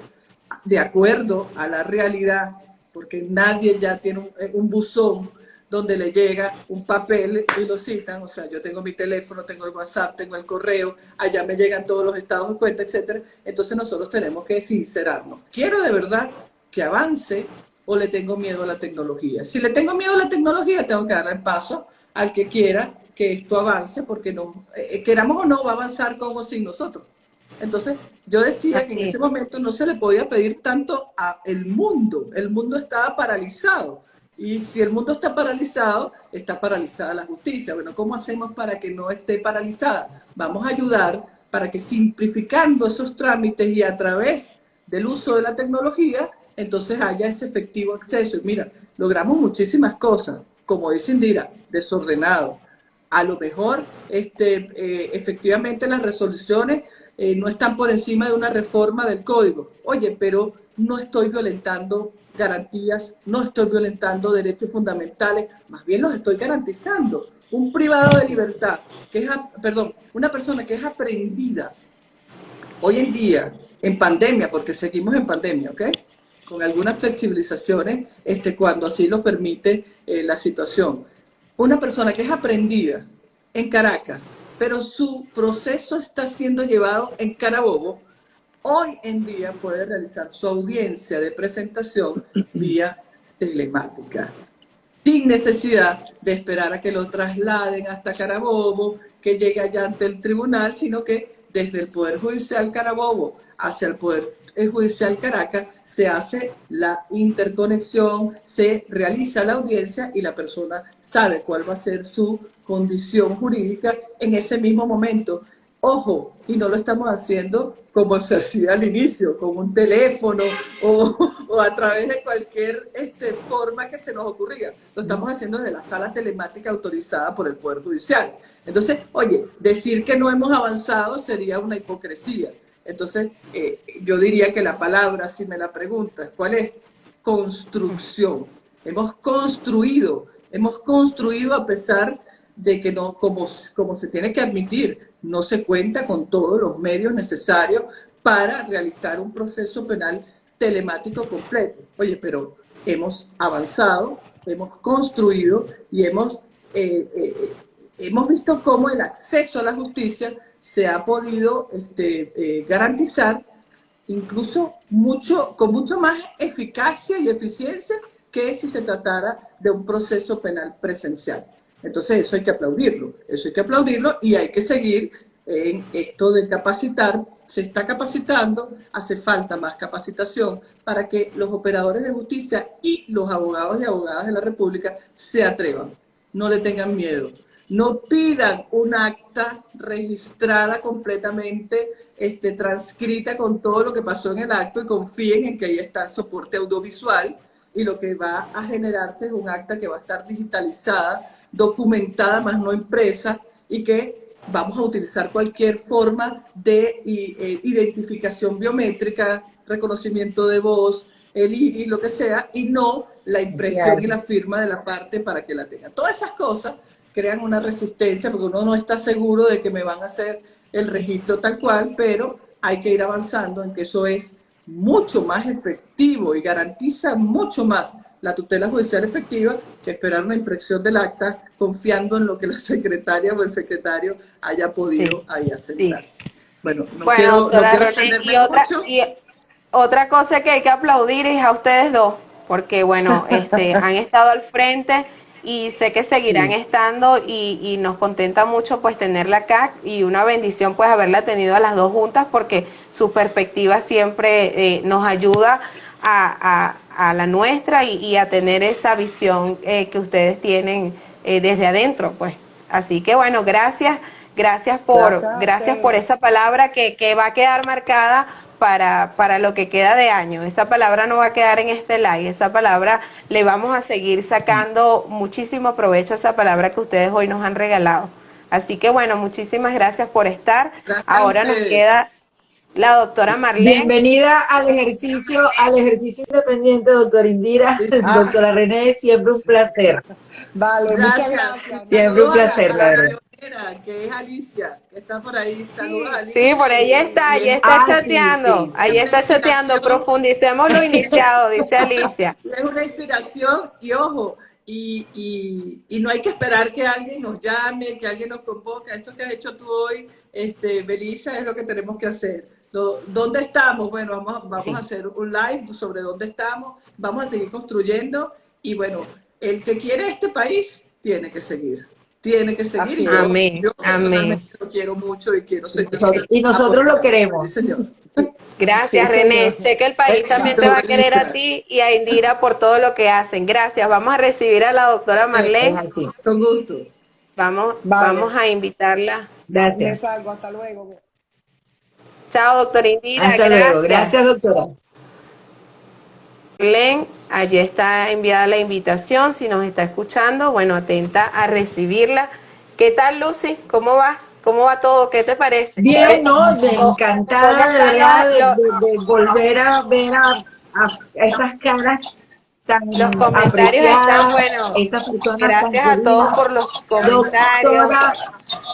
de acuerdo a la realidad, porque nadie ya tiene un buzón donde le llega un papel y lo citan. O sea, yo tengo mi teléfono, tengo el WhatsApp, tengo el correo, allá me llegan todos los estados de cuenta, etcétera. Entonces nosotros tenemos que sincerarnos. ¿Quiero de verdad que avance o le tengo miedo a la tecnología? Si le tengo miedo a la tecnología, tengo que dar el paso al que quiera que esto avance, porque no, queramos o no, va a avanzar con o sin nosotros. Entonces, Yo decía que en Así ese es. momento no se le podía pedir tanto al mundo. El mundo estaba paralizado. Y si el mundo está paralizada la justicia. Bueno, ¿cómo hacemos para que no esté paralizada? Vamos a ayudar para que simplificando esos trámites y a través del uso de la tecnología, entonces haya ese efectivo acceso. Y mira, logramos muchísimas cosas, como dice Indira, desordenado. A lo mejor efectivamente las resoluciones no están por encima de una reforma del código. Oye, pero no estoy violentando garantías, no estoy violentando derechos fundamentales, más bien los estoy garantizando. Un privado de libertad, una persona que es aprendida hoy en día, en pandemia, porque seguimos en pandemia, ¿ok? Con algunas flexibilizaciones cuando así lo permite la situación. Una persona que es aprendida en Caracas, pero su proceso está siendo llevado en Carabobo, hoy en día puede realizar su audiencia de presentación vía telemática, sin necesidad de esperar a que lo trasladen hasta Carabobo, que llegue allá ante el tribunal, sino que desde el Poder Judicial Carabobo hacia el Poder Judicial Caracas se hace la interconexión, se realiza la audiencia y la persona sabe cuál va a ser su condición jurídica en ese mismo momento. Ojo, y no lo estamos haciendo como se hacía al inicio, con un teléfono o a través de cualquier forma que se nos ocurría. Lo estamos haciendo desde la sala telemática autorizada por el Poder Judicial. Entonces, oye, decir que no hemos avanzado sería una hipocresía. Entonces, yo diría que la palabra, si me la preguntas, ¿cuál es? Construcción. Hemos construido a pesar de que no, como se tiene que admitir, no se cuenta con todos los medios necesarios para realizar un proceso penal telemático completo. Oye, pero hemos avanzado, hemos construido y hemos visto cómo el acceso a la justicia se ha podido garantizar incluso con mucho más eficacia y eficiencia que si se tratara de un proceso penal presencial. Entonces eso hay que aplaudirlo y hay que seguir en esto de capacitar. Se está capacitando, hace falta más capacitación para que los operadores de justicia y los abogados y abogadas de la República se atrevan, no le tengan miedo. No pidan un acta registrada completamente, transcrita con todo lo que pasó en el acto y confíen en que ahí está el soporte audiovisual y lo que va a generarse es un acta que va a estar digitalizada, documentada, más no impresa, y que vamos a utilizar cualquier forma de identificación biométrica, reconocimiento de voz, el iris, lo que sea, y no la impresión y la firma de la parte para que la tenga. Todas esas cosas crean una resistencia porque uno no está seguro de que me van a hacer el registro tal cual, pero hay que ir avanzando en que eso es mucho más efectivo y garantiza mucho más la tutela judicial efectiva que esperar una impresión del acta confiando en lo que la secretaria o el secretario haya podido ahí aceptar. Sí. Bueno, no quiero extenderme mucho. Y otra cosa que hay que aplaudir es a ustedes dos, porque bueno, han estado al frente y sé que seguirán estando y nos contenta mucho pues tenerla acá y una bendición pues haberla tenido a las dos juntas porque su perspectiva siempre nos ayuda a la nuestra y a tener esa visión que ustedes tienen desde adentro pues. Así que bueno, gracias por esa palabra que va a quedar marcada para lo que queda de año. Esa palabra no va a quedar en este live, esa palabra le vamos a seguir sacando muchísimo provecho a esa palabra que ustedes hoy nos han regalado. Así que bueno, muchísimas gracias por estar. Gracias. Ahora nos queda la doctora Marlene. Bienvenida al ejercicio independiente, doctora Indira, doctora René, siempre un placer. Vale, muchas gracias. Siempre un placer, la verdad. Que es Alicia, que está por ahí. Saludos, Alicia. Sí, por ahí está chateando. Sí. Ahí está chateando. Profundicemos lo iniciado, dice Alicia. Es una inspiración y ojo, y no hay que esperar que alguien nos llame, que alguien nos convoque. Esto que has hecho tú hoy, Belisa, es lo que tenemos que hacer. ¿Dónde estamos? Bueno, vamos a hacer un live sobre dónde estamos. Vamos a seguir construyendo y bueno, el que quiere este país tiene que seguir. tiene que seguir. Amén. Yo personalmente Amén. lo quiero mucho y quiero seguir. Y nosotros lo queremos. Sí, señor. Gracias, Sí, René. señor. Sé que el país Éxito, también te va a querer a Belisa. ti y a Indira por todo lo que hacen. Gracias. Vamos a recibir a la doctora Es Marlene. así. Con gusto. Vamos Vale. a invitarla. Me Gracias. salgo, hasta luego. Chao, doctora Indira. Hasta luego. Gracias, doctora. Marlene, allí está enviada la invitación. Si nos está escuchando, bueno, atenta a recibirla. ¿Qué tal, Lucy? ¿Cómo va? ¿Cómo va todo? ¿Qué te parece? Bien, ¿no? Encantada de verdad Los- de volver a ver a estas caras tan Los comentarios están buenos. estas personas tan Gracias a todos por los comentarios. Doctora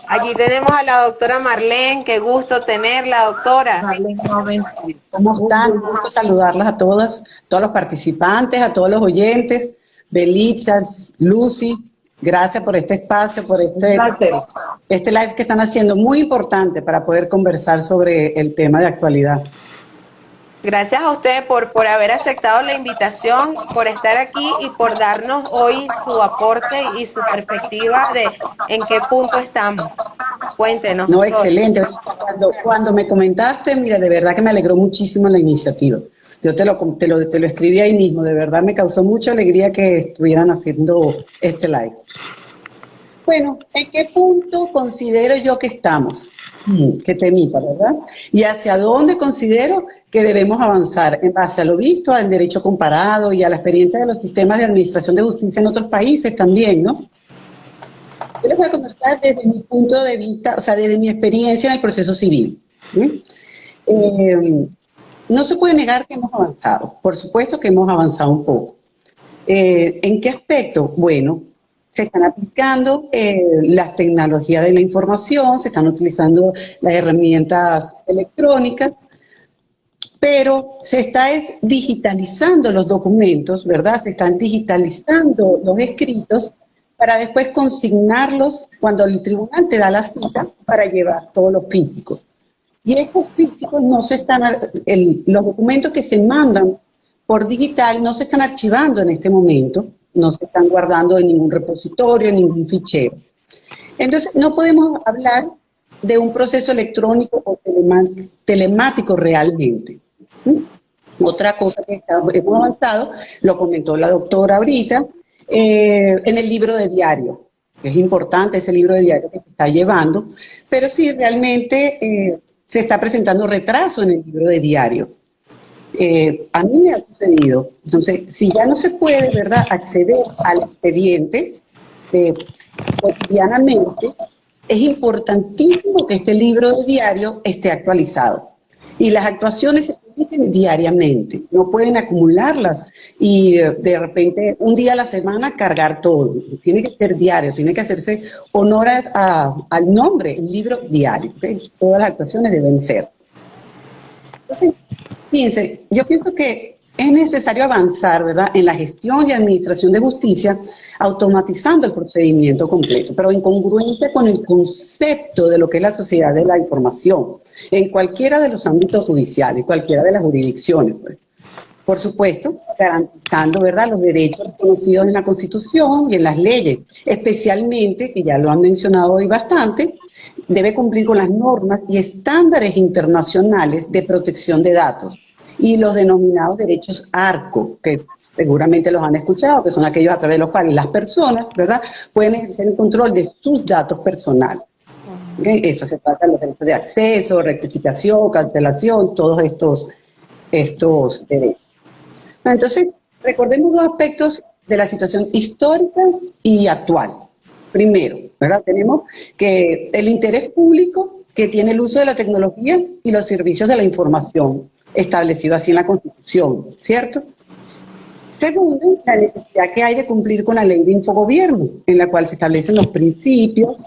Allí tenemos a la doctora Marlene. Qué gusto tenerla, doctora. Marlene Gómez. ¿Cómo están? Un gusto saludarlas a todos los participantes, a todos los oyentes. Belitza, Lucy, gracias por este espacio, por Un placer. este live que están haciendo, muy importante para poder conversar sobre el tema de actualidad. Gracias a usted por haber aceptado la invitación, por estar aquí y por darnos hoy su aporte y su perspectiva de en qué punto estamos. Cuéntenos. No, doctor. excelente. Cuando me comentaste, mira, de verdad que me alegró muchísimo la iniciativa. Yo te lo escribí ahí mismo, de verdad me causó mucha alegría que estuvieran haciendo este live. Bueno, ¿en qué punto considero yo que estamos? Qué temita, ¿verdad? Y hacia dónde considero que debemos avanzar en base a lo visto, al derecho comparado y a la experiencia de los sistemas de administración de justicia en otros países también, ¿no? Yo les voy a conversar desde mi punto de vista, o sea, desde mi experiencia en el proceso civil. No se puede negar que hemos avanzado, por supuesto que hemos avanzado un poco. ¿En qué aspecto? Bueno, se están aplicando las tecnologías de la información, se están utilizando las herramientas electrónicas, pero se está digitalizando los documentos, ¿verdad? Se están digitalizando los escritos para después consignarlos cuando el tribunal te da la cita para llevar todos los físicos. Y estos físicos no se están, los documentos que se mandan por digital no se están archivando en este momento, no se están guardando en ningún repositorio, en ningún fichero. Entonces, no podemos hablar de un proceso electrónico o telemático realmente. Otra cosa que hemos avanzado, lo comentó la doctora ahorita, en el libro de diario. Es importante ese libro de diario que se está llevando, pero sí realmente se está presentando retraso en el libro de diario. A mí me ha sucedido. Entonces, si ya no se puede, ¿verdad?, acceder al expediente cotidianamente, es importantísimo que este libro de diario esté actualizado. Y las actuaciones se permiten diariamente, no pueden acumularlas y de repente un día a la semana cargar todo. Tiene que ser diario, tiene que hacerse honor al nombre, el libro diario. ¿Okay? Todas las actuaciones deben ser. Entonces, fíjense, yo pienso que es necesario avanzar, ¿verdad?, en la gestión y administración de justicia, automatizando el procedimiento completo, pero en congruencia con el concepto de lo que es la sociedad de la información, en cualquiera de los ámbitos judiciales, cualquiera de las jurisdicciones, pues. Por supuesto, garantizando, ¿verdad?, los derechos reconocidos en la Constitución y en las leyes, especialmente, que ya lo han mencionado hoy bastante, debe cumplir con las normas y estándares internacionales de protección de datos y los denominados derechos ARCO, que seguramente los han escuchado, que son aquellos a través de los cuales las personas, ¿verdad?, pueden ejercer el control de sus datos personales. ¿Okay? Eso se trata de los derechos de acceso, rectificación, cancelación, todos estos derechos. Entonces, recordemos dos aspectos de la situación histórica y actual. Primero, ¿verdad?, tenemos que el interés público que tiene el uso de la tecnología y los servicios de la información, establecido así en la Constitución, ¿cierto? Segundo, la necesidad que hay de cumplir con la ley de infogobierno, en la cual se establecen los principios,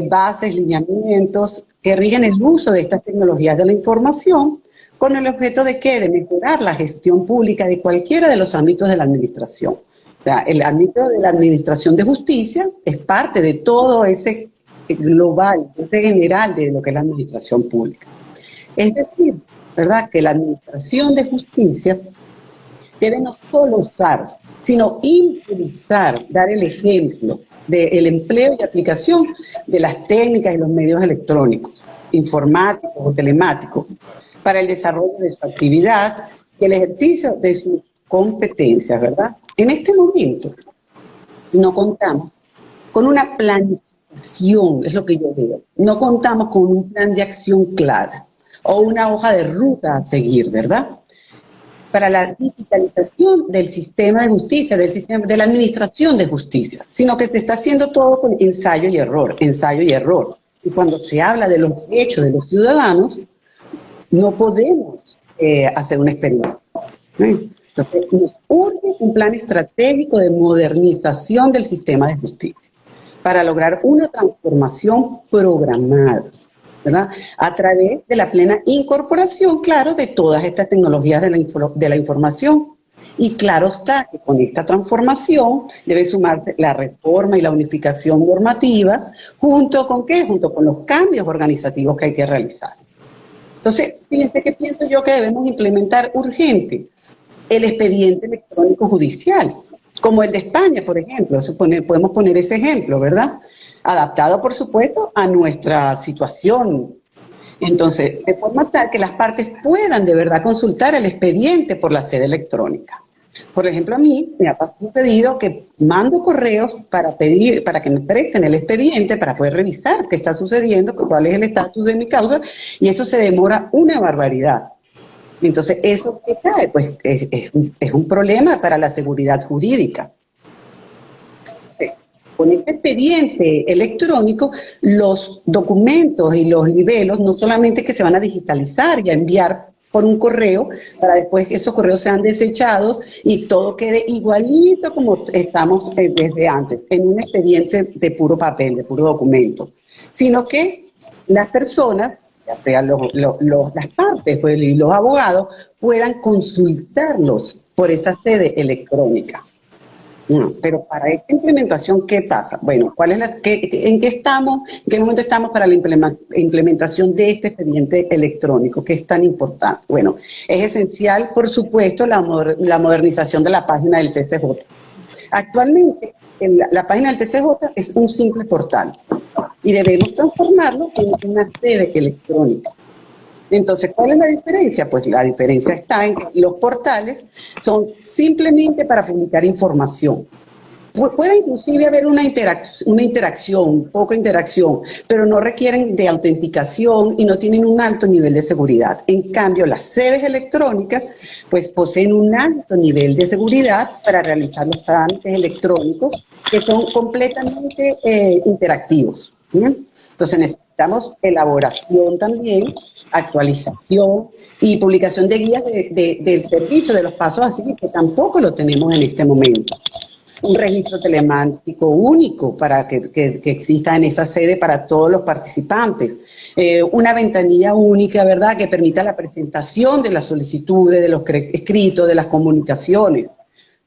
bases, lineamientos que rigen el uso de estas tecnologías de la información, con el objeto de ¿qué? De mejorar la gestión pública de cualquiera de los ámbitos de la administración. O sea, el ámbito de la administración de justicia es parte de todo ese global, ese general de lo que es la administración pública. Es decir, ¿verdad?, que la administración de justicia debe no solo usar, sino impulsar, dar el ejemplo del empleo y aplicación de las técnicas y los medios electrónicos, informáticos o telemáticos, para el desarrollo de su actividad y el ejercicio de sus competencias, ¿verdad? En este momento no contamos con una planificación, es lo que yo veo. No contamos con un plan de acción clara o una hoja de ruta a seguir, ¿verdad? Para la digitalización del sistema de justicia, del sistema de la administración de justicia, sino que se está haciendo todo con ensayo y error, ensayo y error. Y cuando se habla de los derechos de los ciudadanos, no podemos hacer un experimento. Entonces, nos urge un plan estratégico de modernización del sistema de justicia para lograr una transformación programada, ¿verdad? A través de la plena incorporación, claro, de todas estas tecnologías de la información. Y claro está que con esta transformación debe sumarse la reforma y la unificación normativa, ¿junto con qué? Junto con los cambios organizativos que hay que realizar. Entonces, fíjense que pienso yo que debemos implementar urgente el expediente electrónico judicial, como el de España, por ejemplo. Podemos poner ese ejemplo, ¿verdad? Adaptado, por supuesto, a nuestra situación. Entonces, de forma tal que las partes puedan de verdad consultar el expediente por la sede electrónica. Por ejemplo, a mí me ha sucedido que mando correos para pedir, para que me presten el expediente, para poder revisar qué está sucediendo, cuál es el estatus de mi causa, y eso se demora una barbaridad. Entonces, ¿eso qué trae? Pues es un problema para la seguridad jurídica. Con este expediente electrónico, los documentos y los libelos no solamente que se van a digitalizar y a enviar por un correo, para después que esos correos sean desechados y todo quede igualito como estamos desde antes, en un expediente de puro papel, de puro documento, sino que las personas, ya sean las partes pues, y los abogados, puedan consultarlos por esa sede electrónica. Pero para esta implementación, ¿qué pasa? Bueno, ¿en qué momento estamos para la implementación de este expediente electrónico, que es tan importante? Bueno, es esencial, por supuesto, la modernización de la página del TCJ. Actualmente, la página del TCJ es un simple portal y debemos transformarlo en una sede electrónica. Entonces, ¿cuál es la diferencia? Pues la diferencia está en que los portales son simplemente para publicar información. Puede inclusive haber una interacción, poca interacción, pero no requieren de autenticación y no tienen un alto nivel de seguridad. En cambio, las sedes electrónicas pues poseen un alto nivel de seguridad para realizar los trámites electrónicos que son completamente interactivos. Entonces necesitamos elaboración también, actualización y publicación de guías del servicio, de los pasos a seguir, que tampoco lo tenemos en este momento. Un registro telemático único para que exista en esa sede para todos los participantes. Una ventanilla única, ¿verdad?, que permita la presentación de las solicitudes, de los escritos, de las comunicaciones.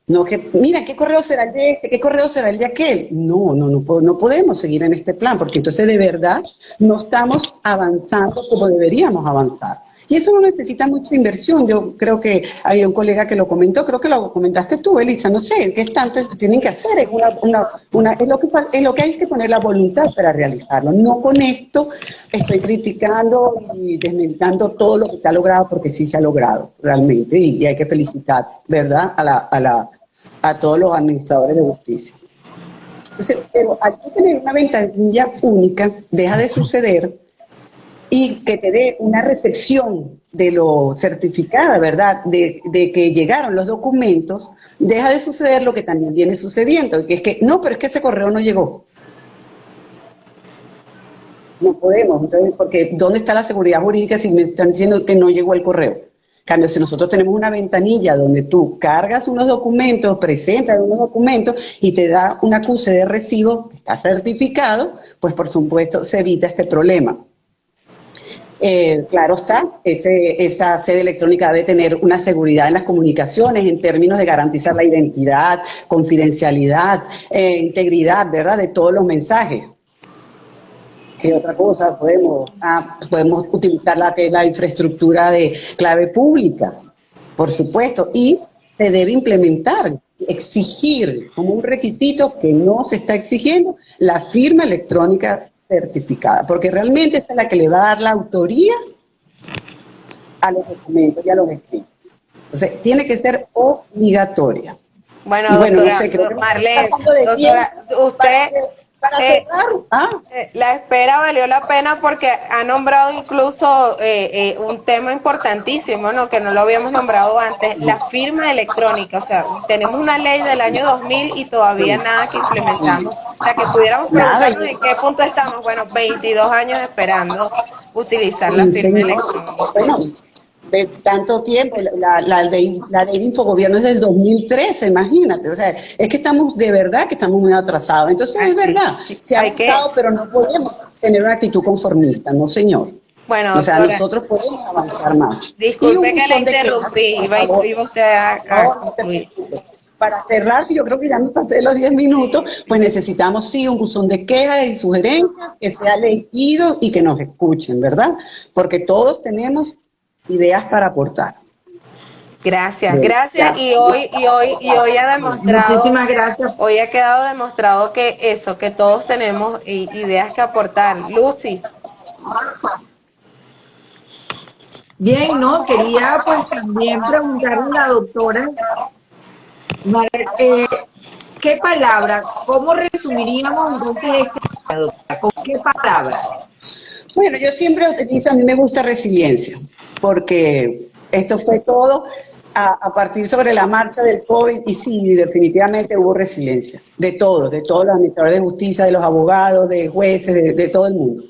No que, mira, ¿qué correo será el de este? ¿Qué correo será el de aquel? No podemos seguir en este plan, porque entonces de verdad no estamos avanzando como deberíamos avanzar. Y eso no necesita mucha inversión. Yo creo que había un colega que lo comentó, creo que lo comentaste tú, Elisa, no sé, ¿qué es tanto que tienen que hacer? Es lo que hay que poner la voluntad para realizarlo. No con esto estoy criticando y desmeditando todo lo que se ha logrado, porque sí se ha logrado realmente, y hay que felicitar, ¿verdad?, a todos los administradores de justicia. Entonces, pero al tener una ventanilla única, deja de suceder y que te dé una recepción de lo certificada, ¿verdad?, de que llegaron los documentos, deja de suceder lo que también viene sucediendo, que es que, no, pero es que ese correo no llegó. No podemos, entonces, porque ¿dónde está la seguridad jurídica si me están diciendo que no llegó el correo? En cambio, si nosotros tenemos una ventanilla donde tú cargas unos documentos, presentas unos documentos y te da un acuse de recibo, está certificado, pues por supuesto se evita este problema. Claro está, esa sede electrónica debe tener una seguridad en las comunicaciones en términos de garantizar la identidad, confidencialidad, integridad, ¿verdad?, de todos los mensajes. ¿Qué otra cosa? Podemos utilizar la infraestructura de clave pública, por supuesto, y se debe implementar exigir como un requisito que no se está exigiendo la firma electrónica certificada, porque realmente esta es la que le va a dar la autoría a los documentos y a los escritos. Entonces, tiene que ser obligatoria. Bueno, Y bueno, doctora no sé, creo que Marlene, pasando de doctora, tiempo usted, para cerrar. la espera valió la pena porque ha nombrado incluso un tema importantísimo, ¿no? Que no lo habíamos nombrado antes, la firma electrónica. O sea, tenemos una ley del año 2000 y todavía Sí. nada que implementamos. O sea, que pudiéramos Nada, preguntarnos en qué punto estamos. Bueno, 22 años esperando utilizar la sí, firma señor. electrónica. Bueno, de tanto tiempo, la ley de Infogobierno es del 2013, imagínate. O sea, es que estamos, de verdad que estamos muy atrasados. Entonces, es verdad, se ha avanzado, pero no podemos tener una actitud conformista, no, señor. Bueno, O sea, doctora, nosotros podemos avanzar más. Y disculpe un que la buzón de quejas, interrumpí, por iba favor. usted a No, no te concluir. preocupes. Para cerrar, que yo creo que ya me pasé los 10 minutos, pues necesitamos sí un buzón de quejas y sugerencias que sea leído y que nos escuchen, ¿verdad? Porque todos tenemos ideas para aportar. Gracias, Bueno, gracias. ya. Y hoy ha demostrado, Muchísimas gracias. hoy ha quedado demostrado que eso, que todos tenemos ideas que aportar. Lucy. Bien, ¿no? Quería pues también preguntarle a la doctora, ¿qué palabra, cómo resumiríamos entonces este tema, doctora? ¿Con qué palabra? Bueno, yo siempre utilizo, a mí me gusta resiliencia, porque esto fue todo a partir sobre la marcha del COVID y sí, definitivamente hubo resiliencia, de todos los administradores de justicia, de los abogados, de jueces, de todo el mundo.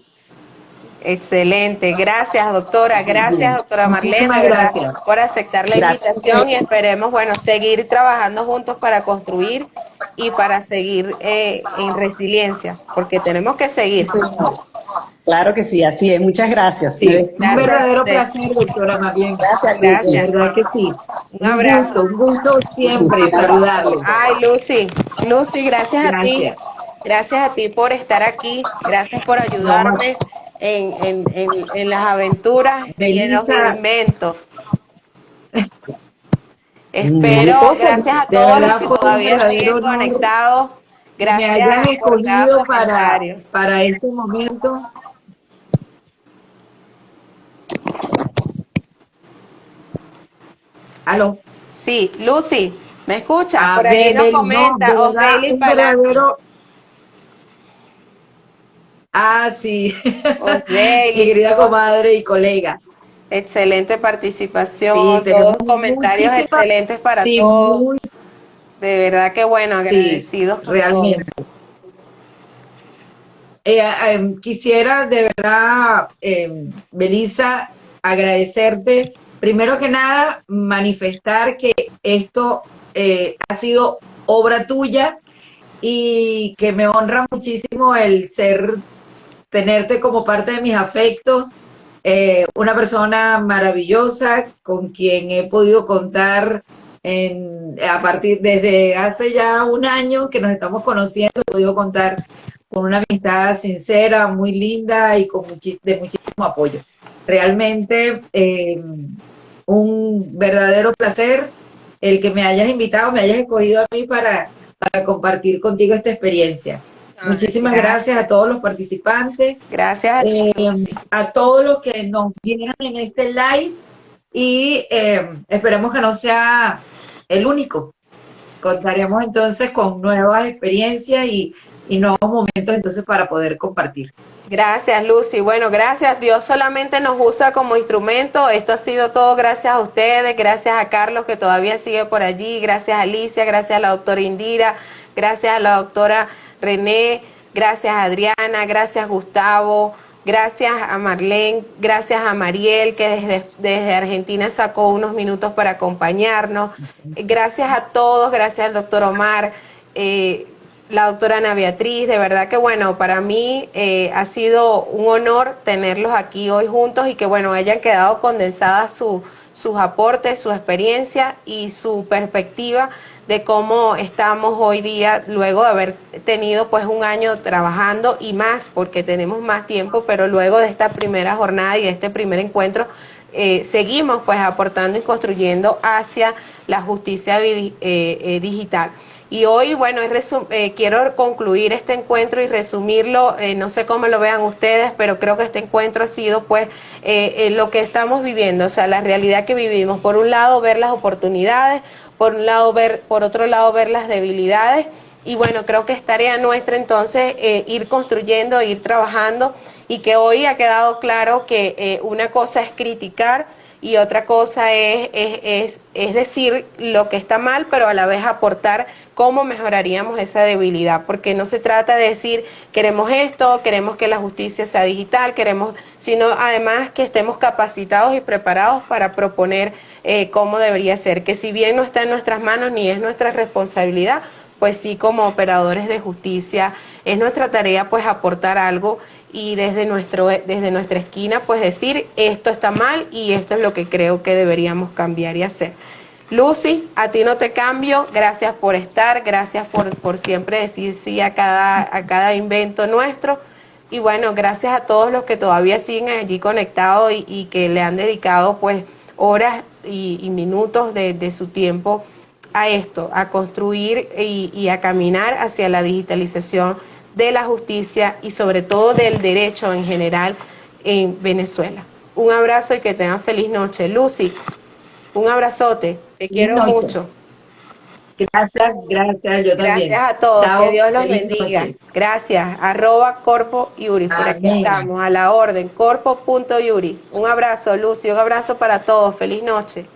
Excelente, gracias doctora, Marlene, Muchísimas de verdad, gracias. por aceptar la Gracias. invitación y esperemos, bueno, seguir trabajando juntos para construir y para seguir en resiliencia, porque tenemos que seguir. Claro que sí, así es. Muchas gracias. Sí, Me un despido. verdadero placer, doctora, más bien. Gracias, Gracias. Lucy. De verdad que sí. Un abrazo. Un gusto siempre saludarle. Ay, Lucy, gracias a ti. Gracias. Gracias a ti por estar aquí. Gracias por ayudarme en las aventuras y en los Belisa. inventos. Espero, gracias a De todos los verdad que fue un todavía verdadero siguen honor conectados. que me hayan Gracias por cada escogido comentario. para este momento. ¿Aló? Sí, Lucy, ¿me escuchas? A Por allí ver, nos no, comenta de verdad, Osdaily un Palacio. verdadero. Ah, sí. Osdaily, Mi querida todos- comadre y colega. Excelente participación, Sí, tenemos todos comentarios muchísimas- excelentes para sí, todos. muy- De verdad que bueno, agradecidos por realmente. Quisiera de verdad, Belisa, agradecerte. Primero que nada, manifestar que esto ha sido obra tuya y que me honra muchísimo el tenerte como parte de mis afectos. Una persona maravillosa con quien he podido contar desde hace ya un año que nos estamos conociendo, he podido contar con una amistad sincera, muy linda y de muchísimo apoyo. Realmente un verdadero placer el que me hayas invitado, me hayas escogido a mí para compartir contigo esta experiencia. Ay, Muchísimas gracias a todos los participantes. Gracias a ti, Lucy. A todos los que nos vieron en este live y esperemos que no sea el único. Contaremos entonces con nuevas experiencias y nuevos momentos entonces para poder compartir. Gracias, Lucy. Bueno, gracias. Dios solamente nos usa como instrumento. Esto ha sido todo gracias a ustedes, gracias a Carlos que todavía sigue por allí, gracias a Alicia, gracias a la doctora Indira, gracias a la doctora René, gracias a Adriana, gracias Gustavo, gracias a Marlene, gracias a Mariel que desde Argentina sacó unos minutos para acompañarnos. Gracias a todos, gracias al doctor Omar, la doctora Ana Beatriz, de verdad que bueno, para mí ha sido un honor tenerlos aquí hoy juntos y que bueno, hayan quedado condensadas sus aportes, su experiencia y su perspectiva de cómo estamos hoy día luego de haber tenido pues un año trabajando y más porque tenemos más tiempo, pero luego de esta primera jornada y de este primer encuentro seguimos pues aportando y construyendo hacia la justicia digital. Y hoy, bueno, quiero concluir este encuentro y resumirlo, no sé cómo lo vean ustedes, pero creo que este encuentro ha sido pues lo que estamos viviendo, o sea, la realidad que vivimos. Por un lado, ver las oportunidades, por otro lado, ver las debilidades. Y bueno, creo que es tarea nuestra entonces ir construyendo, ir trabajando, y que hoy ha quedado claro que una cosa es criticar y otra cosa es decir lo que está mal, pero a la vez aportar cómo mejoraríamos esa debilidad, porque no se trata de decir queremos esto, queremos que la justicia sea digital, sino además que estemos capacitados y preparados para proponer cómo debería ser, que si bien no está en nuestras manos ni es nuestra responsabilidad, pues sí, como operadores de justicia es nuestra tarea pues aportar algo y desde nuestra esquina pues decir esto está mal y esto es lo que creo que deberíamos cambiar y hacer. Lucy, a ti no te cambio, gracias por estar, gracias por siempre decir sí a cada invento nuestro, y bueno, gracias a todos los que todavía siguen allí conectados y que le han dedicado pues horas y minutos de su tiempo a esto, a construir y a caminar hacia la digitalización de la justicia y sobre todo del derecho en general en Venezuela. Un abrazo y que tengan feliz noche. Lucy, un abrazote, te quiero mucho. Gracias, yo también. Gracias a todos, Chao, que Dios los feliz bendiga. noche. Gracias, @corpoyuri, por aquí Amén. estamos, a la orden, corpo.yuri. Un abrazo, Lucy, un abrazo para todos, feliz noche.